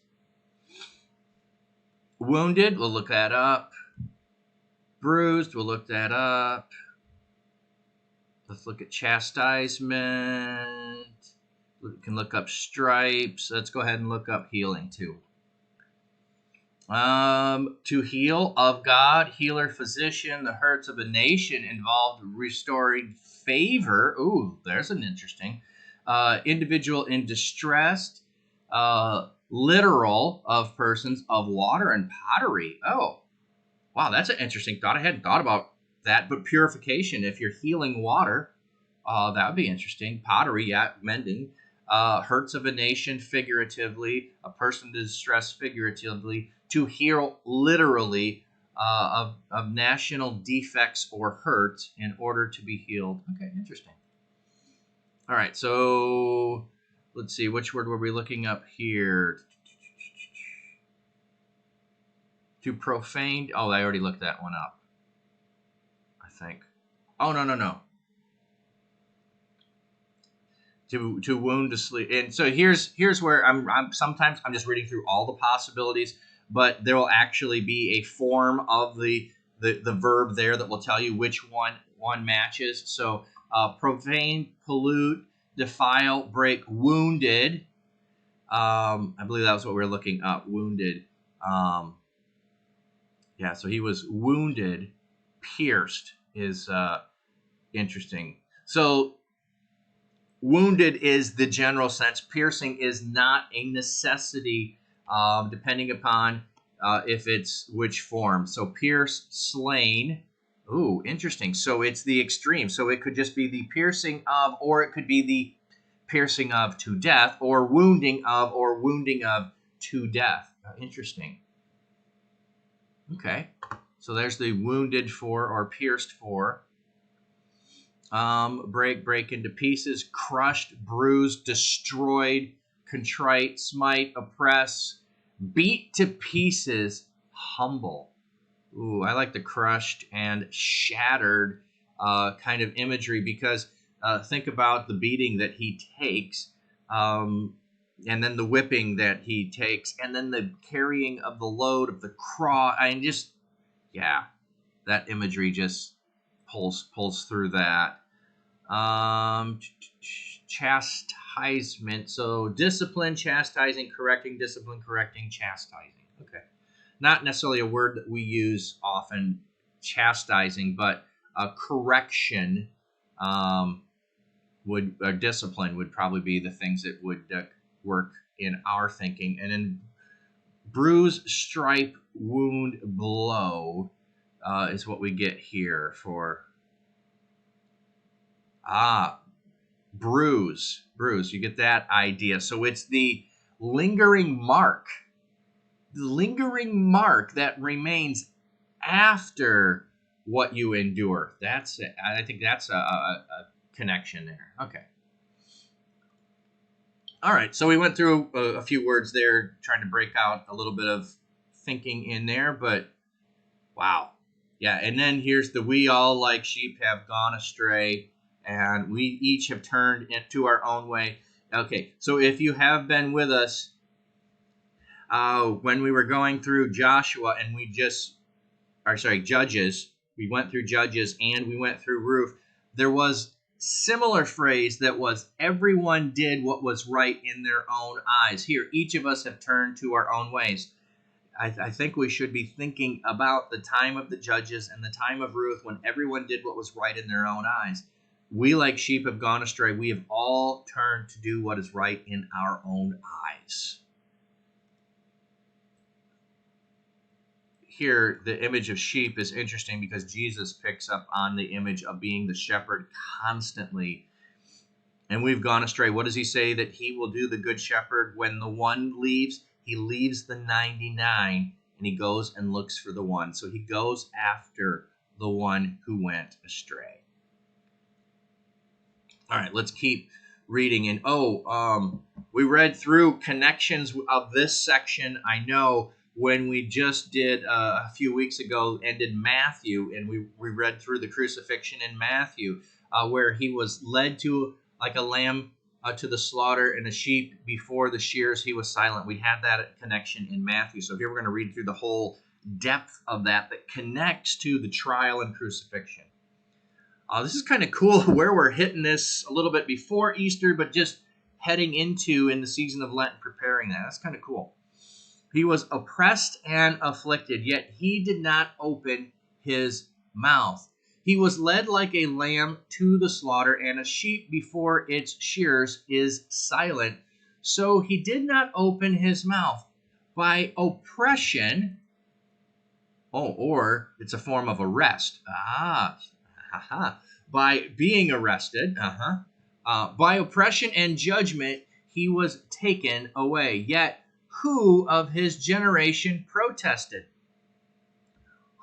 Wounded, we'll look that up. Bruised, we'll look that up. Let's look at chastisement. We can look up stripes. Let's go ahead and look up healing too. To heal, of God, healer, physician, the hurts of a nation involved restoring favor. Ooh, there's an interesting. Individual in distress. Literal, of persons, of water and pottery. Oh, wow, that's an interesting thought. I hadn't thought about that, but purification, if you're healing water, that would be interesting. Pottery, yeah, mending. Hurts of a nation, figuratively. A person in distress, figuratively. To heal, literally, of national defects or hurts in order to be healed. Okay, interesting. All right, so let's see. Which word were we looking up here? To profane. Oh, I already looked that one up, I think. Oh, no. To wound, to sleep. And so here's where I'm sometimes I'm just reading through all the possibilities, but there will actually be a form of the verb there that will tell you which one matches. So Profane, pollute, defile, break, wounded. I believe that was what we were looking up. Wounded. Yeah, so he was wounded, pierced is interesting. So wounded is the general sense. Piercing is not a necessity, depending upon if it's which form. So pierced, slain. Ooh, interesting. So it's the extreme. So it could just be the piercing of, or it could be the piercing of to death, or wounding of to death. Interesting. Okay. So there's the wounded for or pierced for. Break into pieces, crushed, bruised, destroyed, contrite, smite, oppress, beat to pieces, humble. Ooh, I like the crushed and shattered kind of imagery because think about the beating that he takes, and then the whipping that he takes, and then the carrying of the load of the cross. Yeah, that imagery just pulls through that. Chastisement. So discipline, chastising, correcting, discipline, correcting, chastising. Okay. Not necessarily a word that we use often, chastising, but correction discipline would probably be the things that would work in our thinking. And then bruise, stripe, wound, blow is what we get here for bruise. You get that idea. So it's the lingering mark that remains after what you endure. That's it. I think that's a connection there. Okay. All right. So we went through a few words there, trying to break out a little bit of thinking in there, but wow. Yeah. And then here's we all like sheep have gone astray, and we each have turned into our own way. Okay. So if you have been with us, when we were going through Joshua and Judges, we went through Judges and we went through Ruth, there was similar phrase that was everyone did what was right in their own eyes. Here, each of us have turned to our own ways. I think we should be thinking about the time of the Judges and the time of Ruth when everyone did what was right in their own eyes. We, like sheep, have gone astray. We have all turned to do what is right in our own eyes. Here, the image of sheep is interesting because Jesus picks up on the image of being the shepherd constantly. And we've gone astray. What does he say that he will do, the good shepherd? When the one leaves, he leaves the 99 and he goes and looks for the one. So he goes after the one who went astray. All right, let's keep reading. And we read through connections of this section. I know when we just did a few weeks ago, ended Matthew, and we read through the crucifixion in Matthew, where he was led to like a lamb to the slaughter, and a sheep before the shears, he was silent. We had that connection in Matthew. So here we're going to read through the whole depth of that connects to the trial and crucifixion. This is kind of cool where we're hitting this a little bit before Easter, but just heading into in the season of Lent and preparing that. That's kind of cool. He was oppressed and afflicted, yet he did not open his mouth. He was led like a lamb to the slaughter, and a sheep before its shears is silent. So he did not open his mouth. By oppression, or it's a form of arrest. By being arrested, by oppression and judgment, he was taken away. Yet who of his generation protested?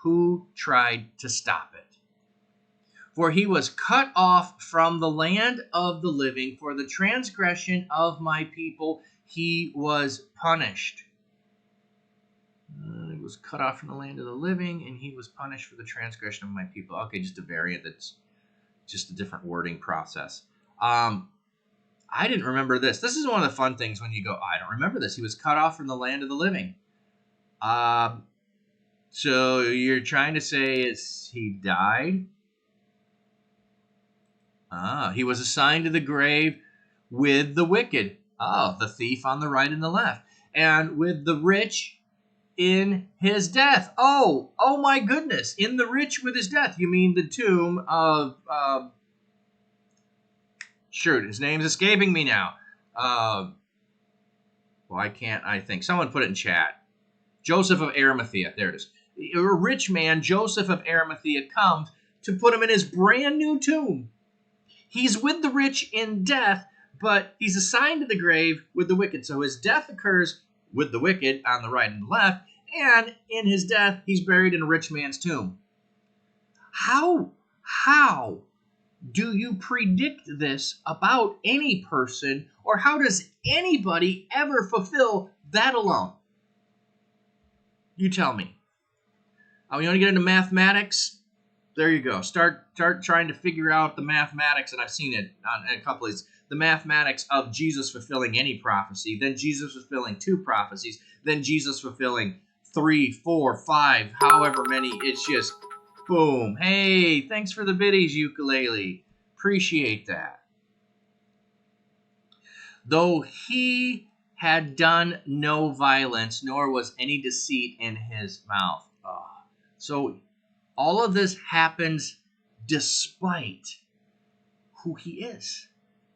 Who tried to stop it? For he was cut off from the land of the living. For the transgression of my people, he was punished. He was cut off from the land of the living, and he was punished for the transgression of my people. Okay, just a variant that's just a different wording process. I didn't remember this. This is one of the fun things when you go, I don't remember this. He was cut off from the land of the living. So you're trying to say he died? He was assigned to the grave with the wicked. The thief on the right and the left. And with the rich in his death. Oh my goodness. In the rich with his death. You mean the tomb of, shoot, his name's escaping me now. Why can't I think? Someone put it in chat. Joseph of Arimathea. There it is. A rich man, Joseph of Arimathea, comes to put him in his brand new tomb. He's with the rich in death, but he's assigned to the grave with the wicked. So his death occurs with the wicked on the right and the left, and in his death, he's buried in a rich man's tomb. How do you predict this about any person, or how does anybody ever fulfill that alone? You tell me. You want to get into mathematics? There you go. Start trying to figure out the mathematics, and I've seen it on a couple of these. The mathematics of Jesus fulfilling any prophecy, then Jesus fulfilling 2 prophecies, then Jesus fulfilling 3, 4, 5, however many. It's just boom. Hey, thanks for the biddies, ukulele. Appreciate that. Though he had done no violence, nor was any deceit in his mouth. So all of this happens despite who he is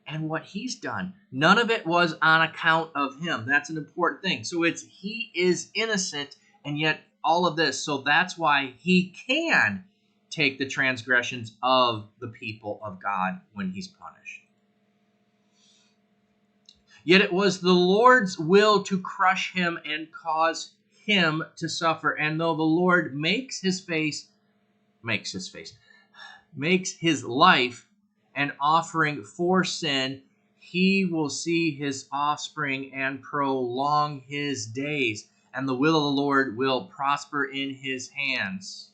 and what he's done. None of it was on account of him. That's an important thing. So he is innocent, and yet all of this. So that's why he can take the transgressions of the people of God when he's punished. Yet it was the Lord's will to crush him and cause him to suffer. And though the Lord makes his life an offering for sin, he will see his offspring and prolong his days, and the will of the Lord will prosper in his hands.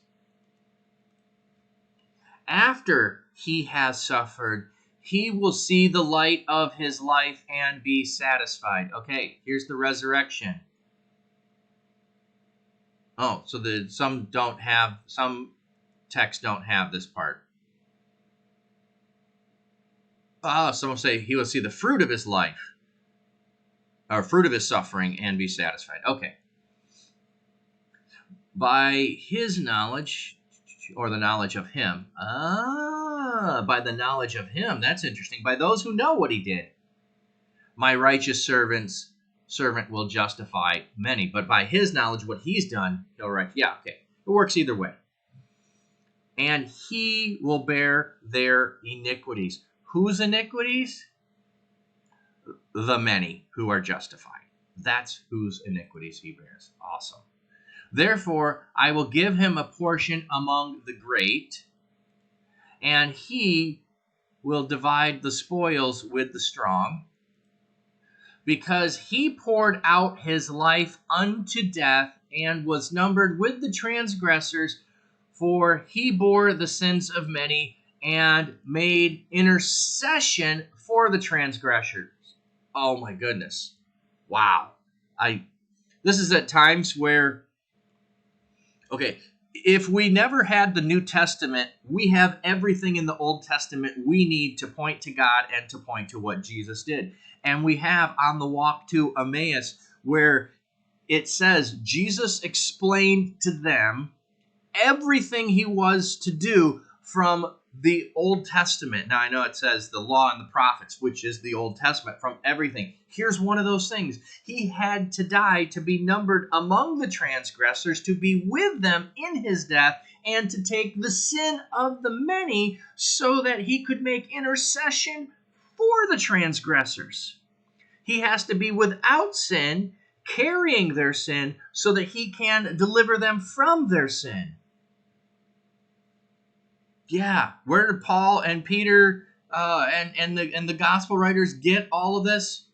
After he has suffered, he will see the light of his life and be satisfied. Okay, here's the resurrection. So some texts don't have this part. Someone say he will see the fruit of his life, or fruit of his suffering, and be satisfied. Okay. By his knowledge, or the knowledge of him. By the knowledge of him. That's interesting. By those who know what he did. My righteous servant will justify many. But by his knowledge, what he's done, he'll write. Yeah, okay. It works either way. And he will bear their iniquities. Whose iniquities? The many who are justified. That's whose iniquities he bears. Awesome. Therefore, I will give him a portion among the great, and he will divide the spoils with the strong, because he poured out his life unto death and was numbered with the transgressors, for he bore the sins of many and made intercession for the transgressors. Oh my goodness. Wow. This is at times where, okay, if we never had the New Testament, we have everything in the Old Testament we need to point to God and to point to what Jesus did. And we have on the walk to Emmaus where it says Jesus explained to them everything he was to do from the Old Testament. Now, I know it says the law and the prophets, which is the Old Testament, from everything. Here's one of those things. He had to die to be numbered among the transgressors, to be with them in his death, and to take the sin of the many so that he could make intercession for the transgressors. He has to be without sin, carrying their sin, so that he can deliver them from their sin. Yeah, where did Paul and Peter and the gospel writers get all of this?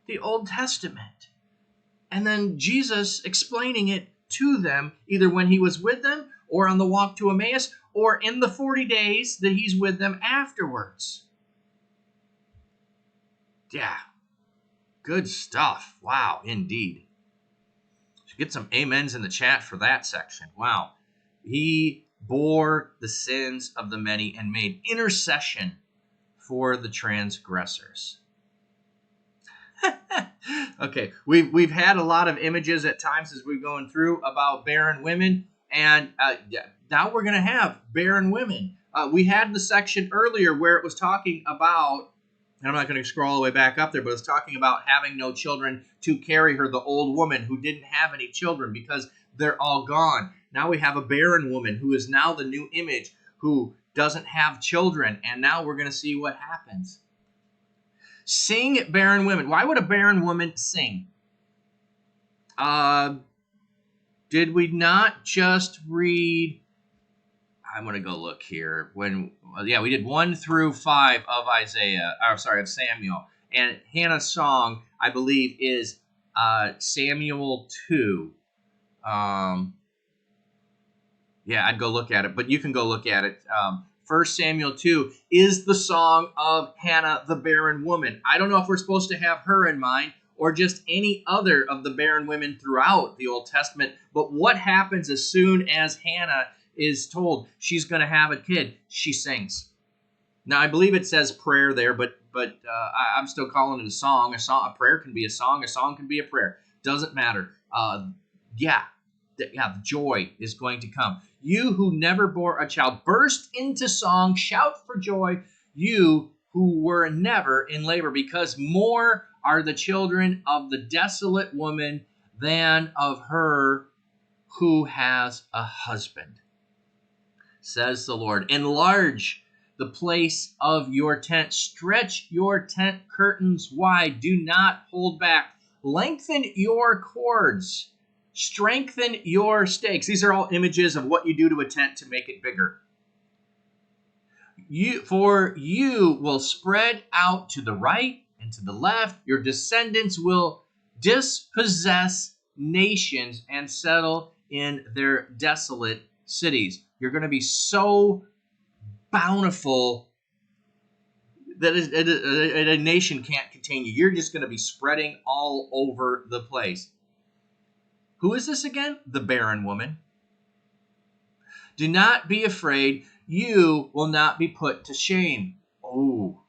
The Old Testament. And then Jesus explaining it to them, either when he was with them, or on the walk to Emmaus, or in the 40 days that he's with them afterwards. Yeah, good stuff. Wow, indeed. Should get some amens in the chat for that section. Wow. He bore the sins of the many and made intercession for the transgressors. Okay, we've had a lot of images at times as we've gone through about barren women, and now we're going to have barren women. We had the section earlier where it was talking about, and I'm not going to scroll all the way back up there, but it's talking about having no children to carry her, the old woman who didn't have any children because they're all gone. Now we have a barren woman who is now the new image, who doesn't have children, and now we're going to see what happens. Sing, barren women. Why would a barren woman sing? Did we not just read? I'm going to go look here. We did 1 through 5 of of Samuel. And Hannah's song, I believe, is Samuel 2. I'd go look at it, but you can go look at it. 1 Samuel 2 is the song of Hannah, the barren woman. I don't know if we're supposed to have her in mind or just any other of the barren women throughout the Old Testament. But what happens as soon as Hannah is told she's going to have a kid? She sings. Now, I believe it says prayer there, but I'm still calling it a song. A prayer can be a song can be a prayer. Doesn't matter. The joy is going to come. You who never bore a child, burst into song, shout for joy, you who were never in labor, because more are the children of the desolate woman than of her who has a husband, says the Lord. Enlarge the place of your tent. Stretch your tent curtains wide. Do not hold back. Lengthen your cords. Strengthen your stakes. These are all images of what you do to a tent to make it bigger. For you will spread out to the right and to the left. Your descendants will dispossess nations and settle in their desolate cities. You're going to be so bountiful that a nation can't contain you. You're just going to be spreading all over the place. Who is this again? The barren woman. Do not be afraid. You will not be put to shame. Oh,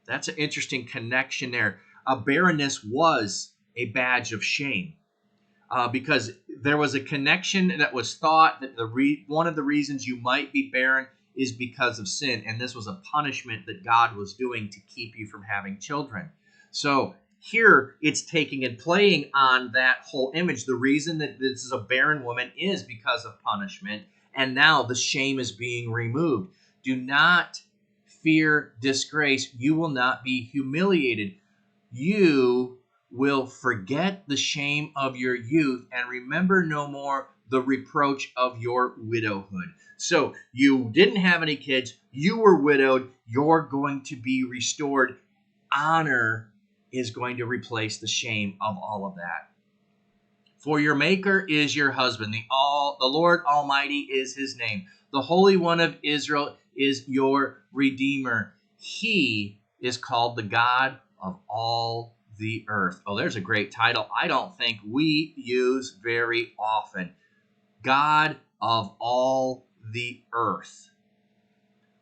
that's an interesting connection there. Barrenness was a badge of shame because there was a connection that was thought that one of the reasons you might be barren is because of sin. And this was a punishment that God was doing to keep you from having children. So here it's taking and playing on that whole image. The reason that this is a barren woman is because of punishment. And now the shame is being removed. Do not fear disgrace. You will not be humiliated. You will forget the shame of your youth and remember no more the reproach of your widowhood. So you didn't have any kids. You were widowed. You're going to be restored. Honor is going to replace the shame of all of that. For your Maker is your husband. The Lord Almighty is his name. The Holy One of Israel is your Redeemer. He is called the God of all the earth. Oh, there's a great title I don't think we use very often. God of all the earth.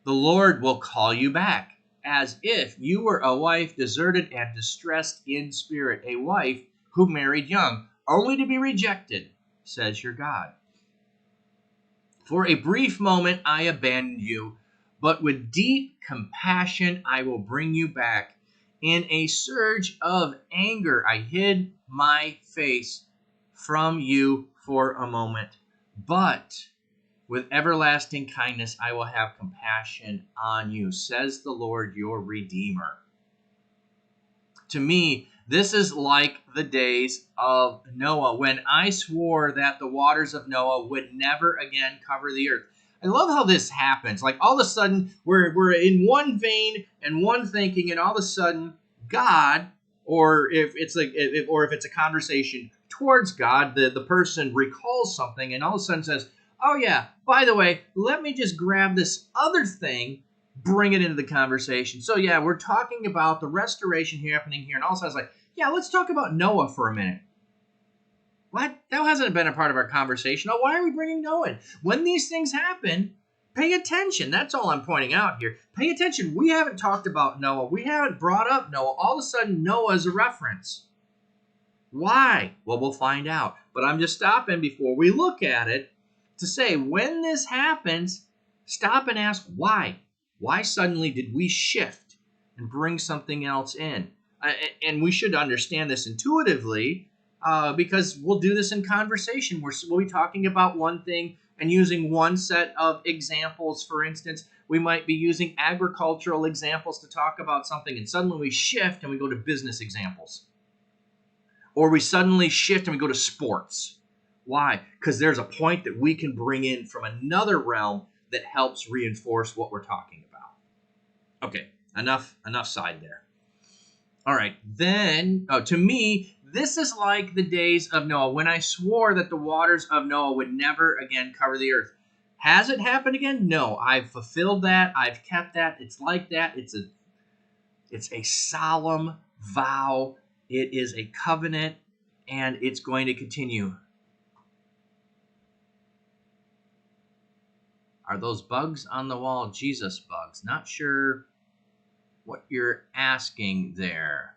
The Lord will call you back, as if you were a wife deserted and distressed in spirit, a wife who married young, only to be rejected, says your God. For a brief moment I abandoned you, but with deep compassion I will bring you back. In a surge of anger I hid my face from you for a moment, but with everlasting kindness I will have compassion on you, says the Lord your Redeemer. To me, this is like the days of Noah, when I swore that the waters of Noah would never again cover the earth. I love how this happens. Like all of a sudden, we're in one vein and one thinking, and all of a sudden, God, or if it's a conversation towards God, the person recalls something, and all of a sudden says, "Oh yeah, by the way, let me just grab this other thing." Bring it into the conversation. So yeah, we're talking about the restoration happening here, and also I was like, yeah, let's talk about Noah for a minute. What? That hasn't been a part of our conversation. Oh, why are we bringing Noah in? When these things happen, Pay attention. That's all I'm pointing out here. Pay attention. We haven't talked about Noah. We haven't brought up Noah. All of a sudden, Noah is a reference. Why? Well, we'll find out. But I'm just stopping before we look at it to say, when this happens, stop and ask why. Why suddenly did we shift and bring something else in? And we should understand this intuitively because we'll do this in conversation. We'll be talking about one thing and using one set of examples. For instance, we might be using agricultural examples to talk about something, and suddenly we shift and we go to business examples. Or we suddenly shift and we go to sports. Why? Because there's a point that we can bring in from another realm that helps reinforce what we're talking about. Okay, enough side there. All right, then, to me, this is like the days of Noah, when I swore that the waters of Noah would never again cover the earth. Has it happened again? No, I've fulfilled that. I've kept that. It's like that. It's a solemn vow. It is a covenant, and it's going to continue. Are those bugs on the wall Jesus bugs? Not sure what you're asking there.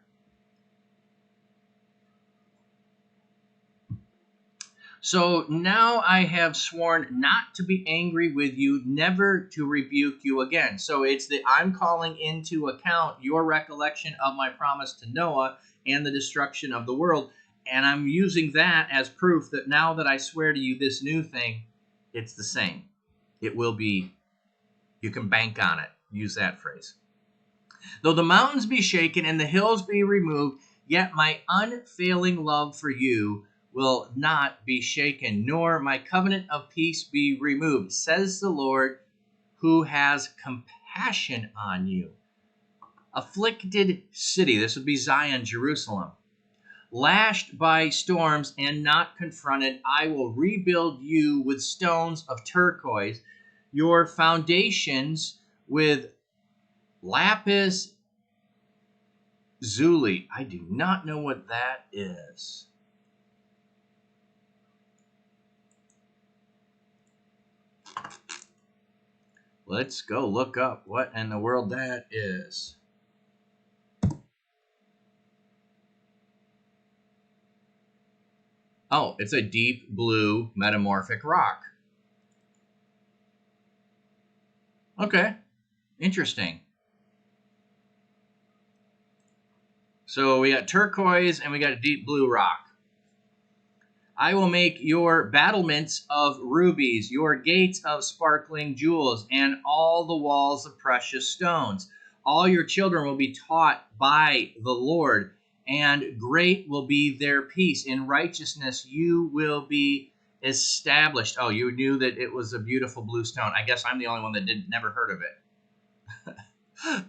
So now I have sworn not to be angry with you, never to rebuke you again. So it's that I'm calling into account your recollection of my promise to Noah and the destruction of the world. And I'm using that as proof that now that I swear to you this new thing, it's the same. It will be, you can bank on it. Use that phrase. Though the mountains be shaken and the hills be removed, yet my unfailing love for you will not be shaken, nor my covenant of peace be removed, says the Lord, who has compassion on you. Afflicted city, this would be Zion, Jerusalem. Lashed by storms and not confronted, I will rebuild you with stones of turquoise, your foundations with lapis lazuli. I do not know what that is. Let's go look up what in the world that is. Oh, it's a deep blue metamorphic rock. Okay, interesting. So we got turquoise and we got a deep blue rock. I will make your battlements of rubies, your gates of sparkling jewels, and all the walls of precious stones. All your children will be taught by the Lord, and great will be their peace. In righteousness you will be established. Oh, you knew that it was a beautiful blue stone. I guess I'm the only one that never heard of it.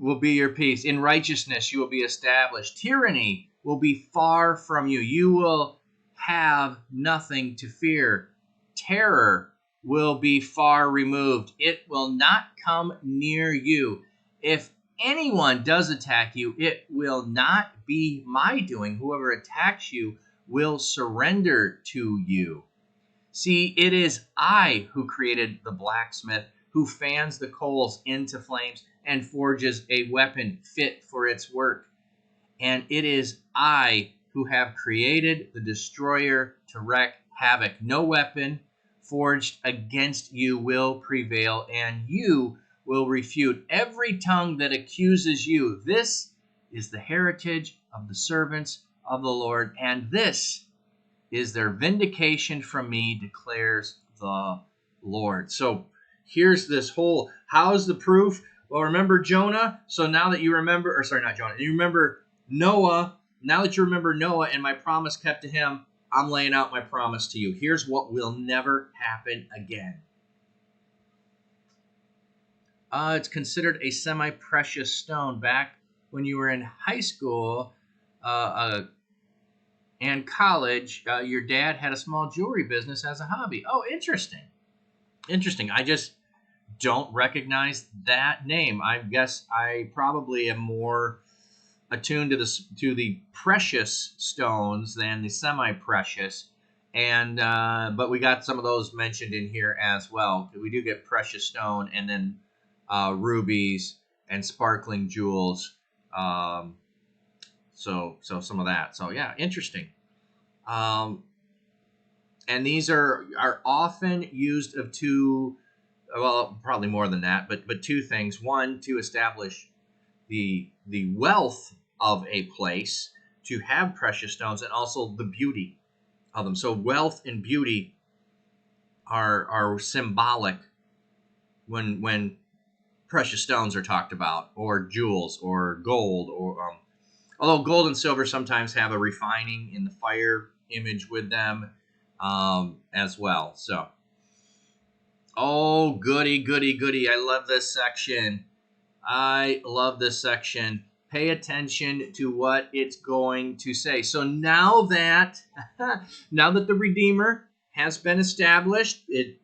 Will be your peace. In righteousness you will be established. Tyranny will be far from you. You will have nothing to fear. Terror will be far removed. It will not come near you. If anyone does attack you, it will not be my doing. Whoever attacks you will surrender to you. See, it is I who created the blacksmith, who fans the coals into flames and forges a weapon fit for its work. And it is I who have created the destroyer to wreak havoc. No weapon forged against you will prevail, and you will refute every tongue that accuses you. This is the heritage of the servants of the Lord, and this is their vindication from me, declares the Lord. So here's this whole, how's the proof? Well, remember Jonah? So now that you remember, or sorry, not Jonah, you remember Noah. Now that you remember Noah and my promise kept to him, I'm laying out my promise to you. Here's what will never happen again. It's considered a semi-precious stone. Back when you were in high school and college, your dad had a small jewelry business as a hobby. Oh, interesting. Interesting. I just don't recognize that name. I guess I probably am more attuned to the precious stones than the semi-precious. And but we got some of those mentioned in here as well. We do get precious stone and then rubies and sparkling jewels. So some of that. So yeah, interesting. Um, and these are often used of two, well, probably more than that, but two things. One, to establish the wealth of a place, to have precious stones, and also the beauty of them. So wealth and beauty are symbolic when precious stones are talked about, or jewels, or gold, or although gold and silver sometimes have a refining in the fire image with them as well. So, oh, goody, goody, goody! I love this section. I love this section. Pay attention to what it's going to say. So now that the Redeemer has been established, it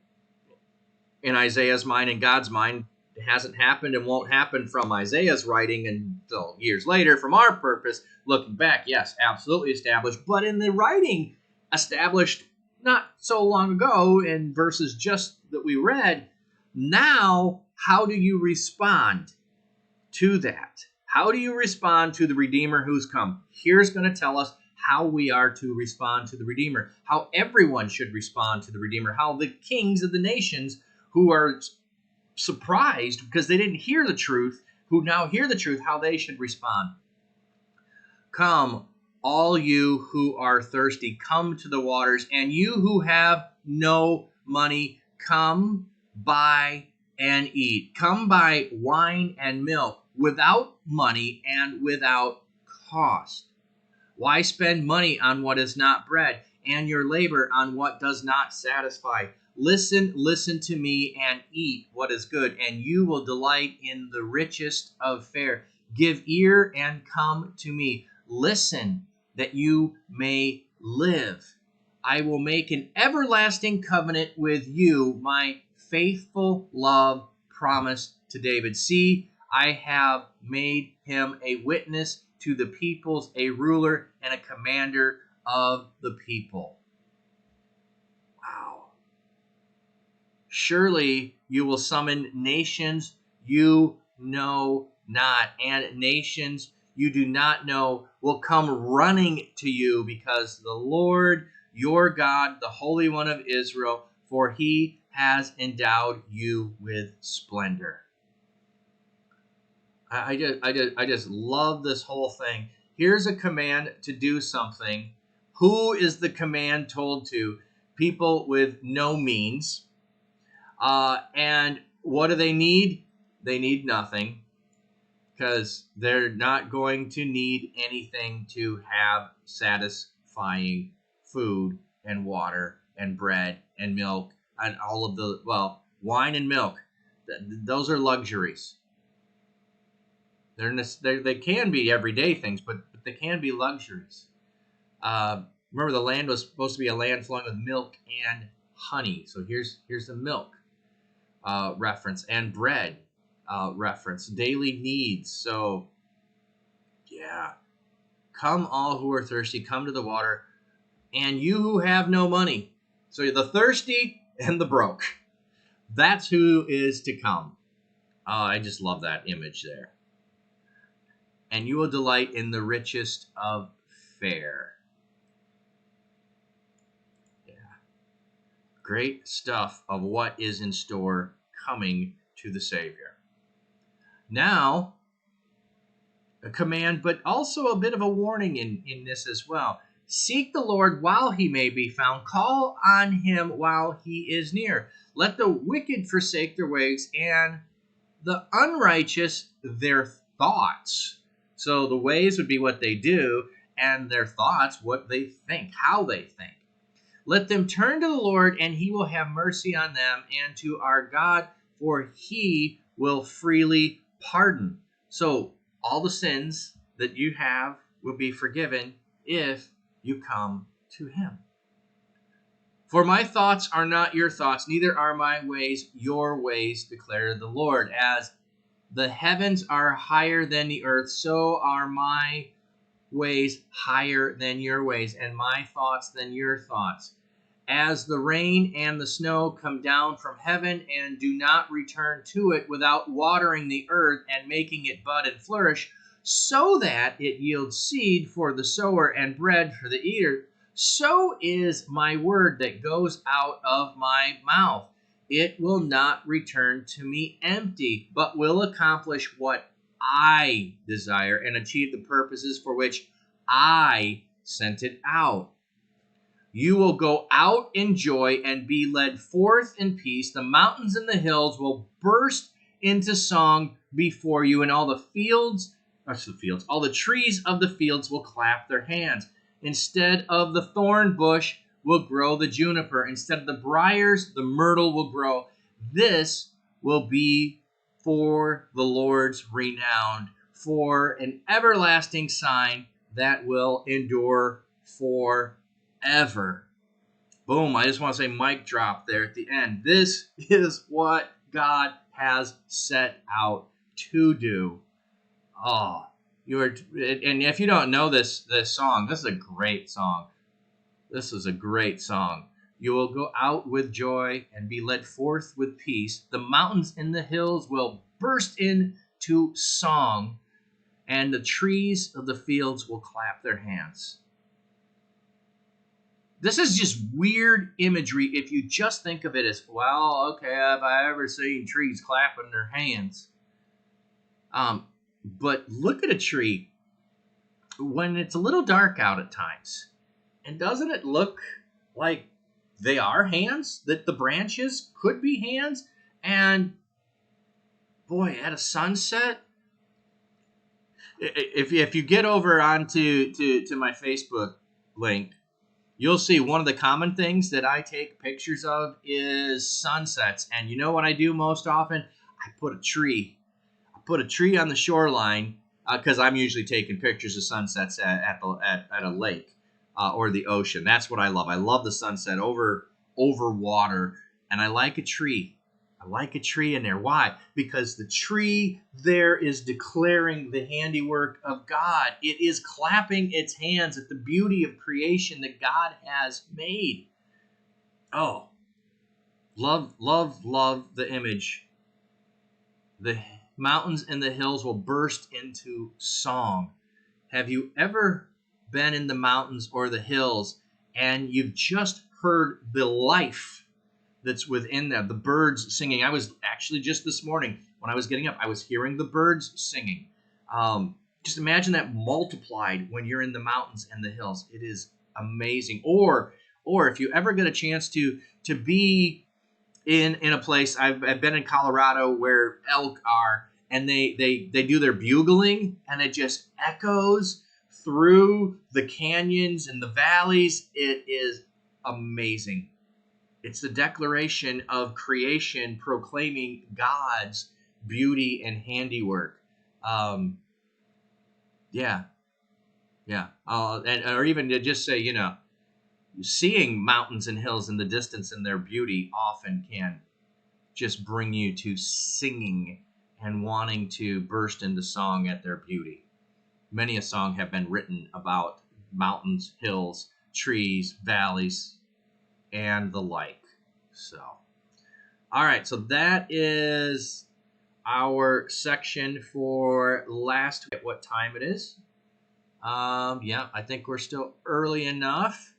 in Isaiah's mind and God's mind, it hasn't happened and won't happen from Isaiah's writing until years later. From our purpose, looking back, yes, absolutely established. But in the writing, established not so long ago in verses just that we read, now how do you respond to that? How do you respond to the Redeemer who's come? Here's going to tell us how we are to respond to the Redeemer, how everyone should respond to the Redeemer, how the kings of the nations who are surprised because they didn't hear the truth, who now hear the truth, how they should respond. Come, all you who are thirsty, come to the waters, and you who have no money, come buy and eat. Come buy wine and milk without money and without cost. Why spend money on what is not bread, and your labor on what does not satisfy? Listen to me and eat what is good, and you will delight in the richest of fare. Give ear and come to me. Listen that you may live. I will make an everlasting covenant with you, my faithful love promised to David. See, I have made him a witness to the peoples, a ruler and a commander of the people. Wow. Surely you will summon nations you know not, and nations you do not know will come running to you, because the Lord your God, the Holy One of Israel, for he has endowed you with splendor. I just love this whole thing. Here's a command to do something. Who is the command told to? People with no means. And what do they need? They need nothing, because they're not going to need anything to have satisfying food and water and bread and milk and all of the, well, wine and milk. Those are luxuries. They can be everyday things, but they can be luxuries. Remember, the land was supposed to be a land flowing with milk and honey. So here's the milk reference, and bread reference, daily needs. So yeah, come all who are thirsty, come to the water, and you who have no money. So the thirsty and the broke, that's who is to come. I just love that image there. And you will delight in the richest of fare. Yeah. Great stuff of what is in store coming to the Savior. Now, a command, but also a bit of a warning in this as well. Seek the Lord while he may be found. Call on him while he is near. Let the wicked forsake their ways, and the unrighteous their thoughts. So the ways would be what they do, and their thoughts, what they think, how they think. Let them turn to the Lord, and he will have mercy on them, and to our God, for he will freely pardon. So all the sins that you have will be forgiven if you come to him. For my thoughts are not your thoughts, neither are my ways your ways, declare the Lord. As the heavens are higher than the earth, so are my ways higher than your ways, and my thoughts than your thoughts. As the rain and the snow come down from heaven and do not return to it without watering the earth and making it bud and flourish, so that it yields seed for the sower and bread for the eater, so is my word that goes out of my mouth. It will not return to me empty, but will accomplish what I desire and achieve the purposes for which I sent it out. You will go out in joy and be led forth in peace. The mountains and the hills will burst into song before you, and all the all the trees of the fields will clap their hands. Instead of the thorn bush will grow the juniper. Instead of the briars, the myrtle will grow. This will be for the Lord's renown, for an everlasting sign that will endure forever. Boom. I just want to say mic drop there at the end. This is what God has set out to do. Oh, and if you don't know this song, this is a great song. This is a great song. You will go out with joy and be led forth with peace. The mountains and the hills will burst into song, and the trees of the fields will clap their hands. This is just weird imagery if you just think of it as, well, okay, have I ever seen trees clapping their hands? But look at a tree when it's a little dark out at times. And doesn't it look like they are hands? That the branches could be hands? And boy, at a sunset, if you get over onto to my Facebook link, you'll see one of the common things that I take pictures of is sunsets. And you know what I do most often? I put a tree. I put a tree on the shoreline because I'm usually taking pictures of sunsets at a lake or the ocean. That's what I love. I love the sunset over water, and I like a tree. I like a tree in there. Why? Because the tree there is declaring the handiwork of God. It is clapping its hands at the beauty of creation that God has made. Oh, love, love, love the image. The mountains and the hills will burst into song. Have you ever been in the mountains or the hills and you've just heard the life that's within them, the birds singing? I was actually just this morning when I was getting up, I was hearing the birds singing. Just imagine that multiplied when you're in the mountains and the hills. It is amazing. Or if you ever get a chance to be in a place, I've been in Colorado where elk are, and they do their bugling, and it just echoes through the canyons and the valleys. It is amazing. It's the declaration of creation proclaiming God's beauty and handiwork. Yeah. Or even to just say, seeing mountains and hills in the distance and their beauty often can just bring you to singing and wanting to burst into song at their beauty. Many a song have been written about mountains, hills, trees, valleys, and the like. So, all right, so that is our section for last week. What time it is? I think we're still early enough.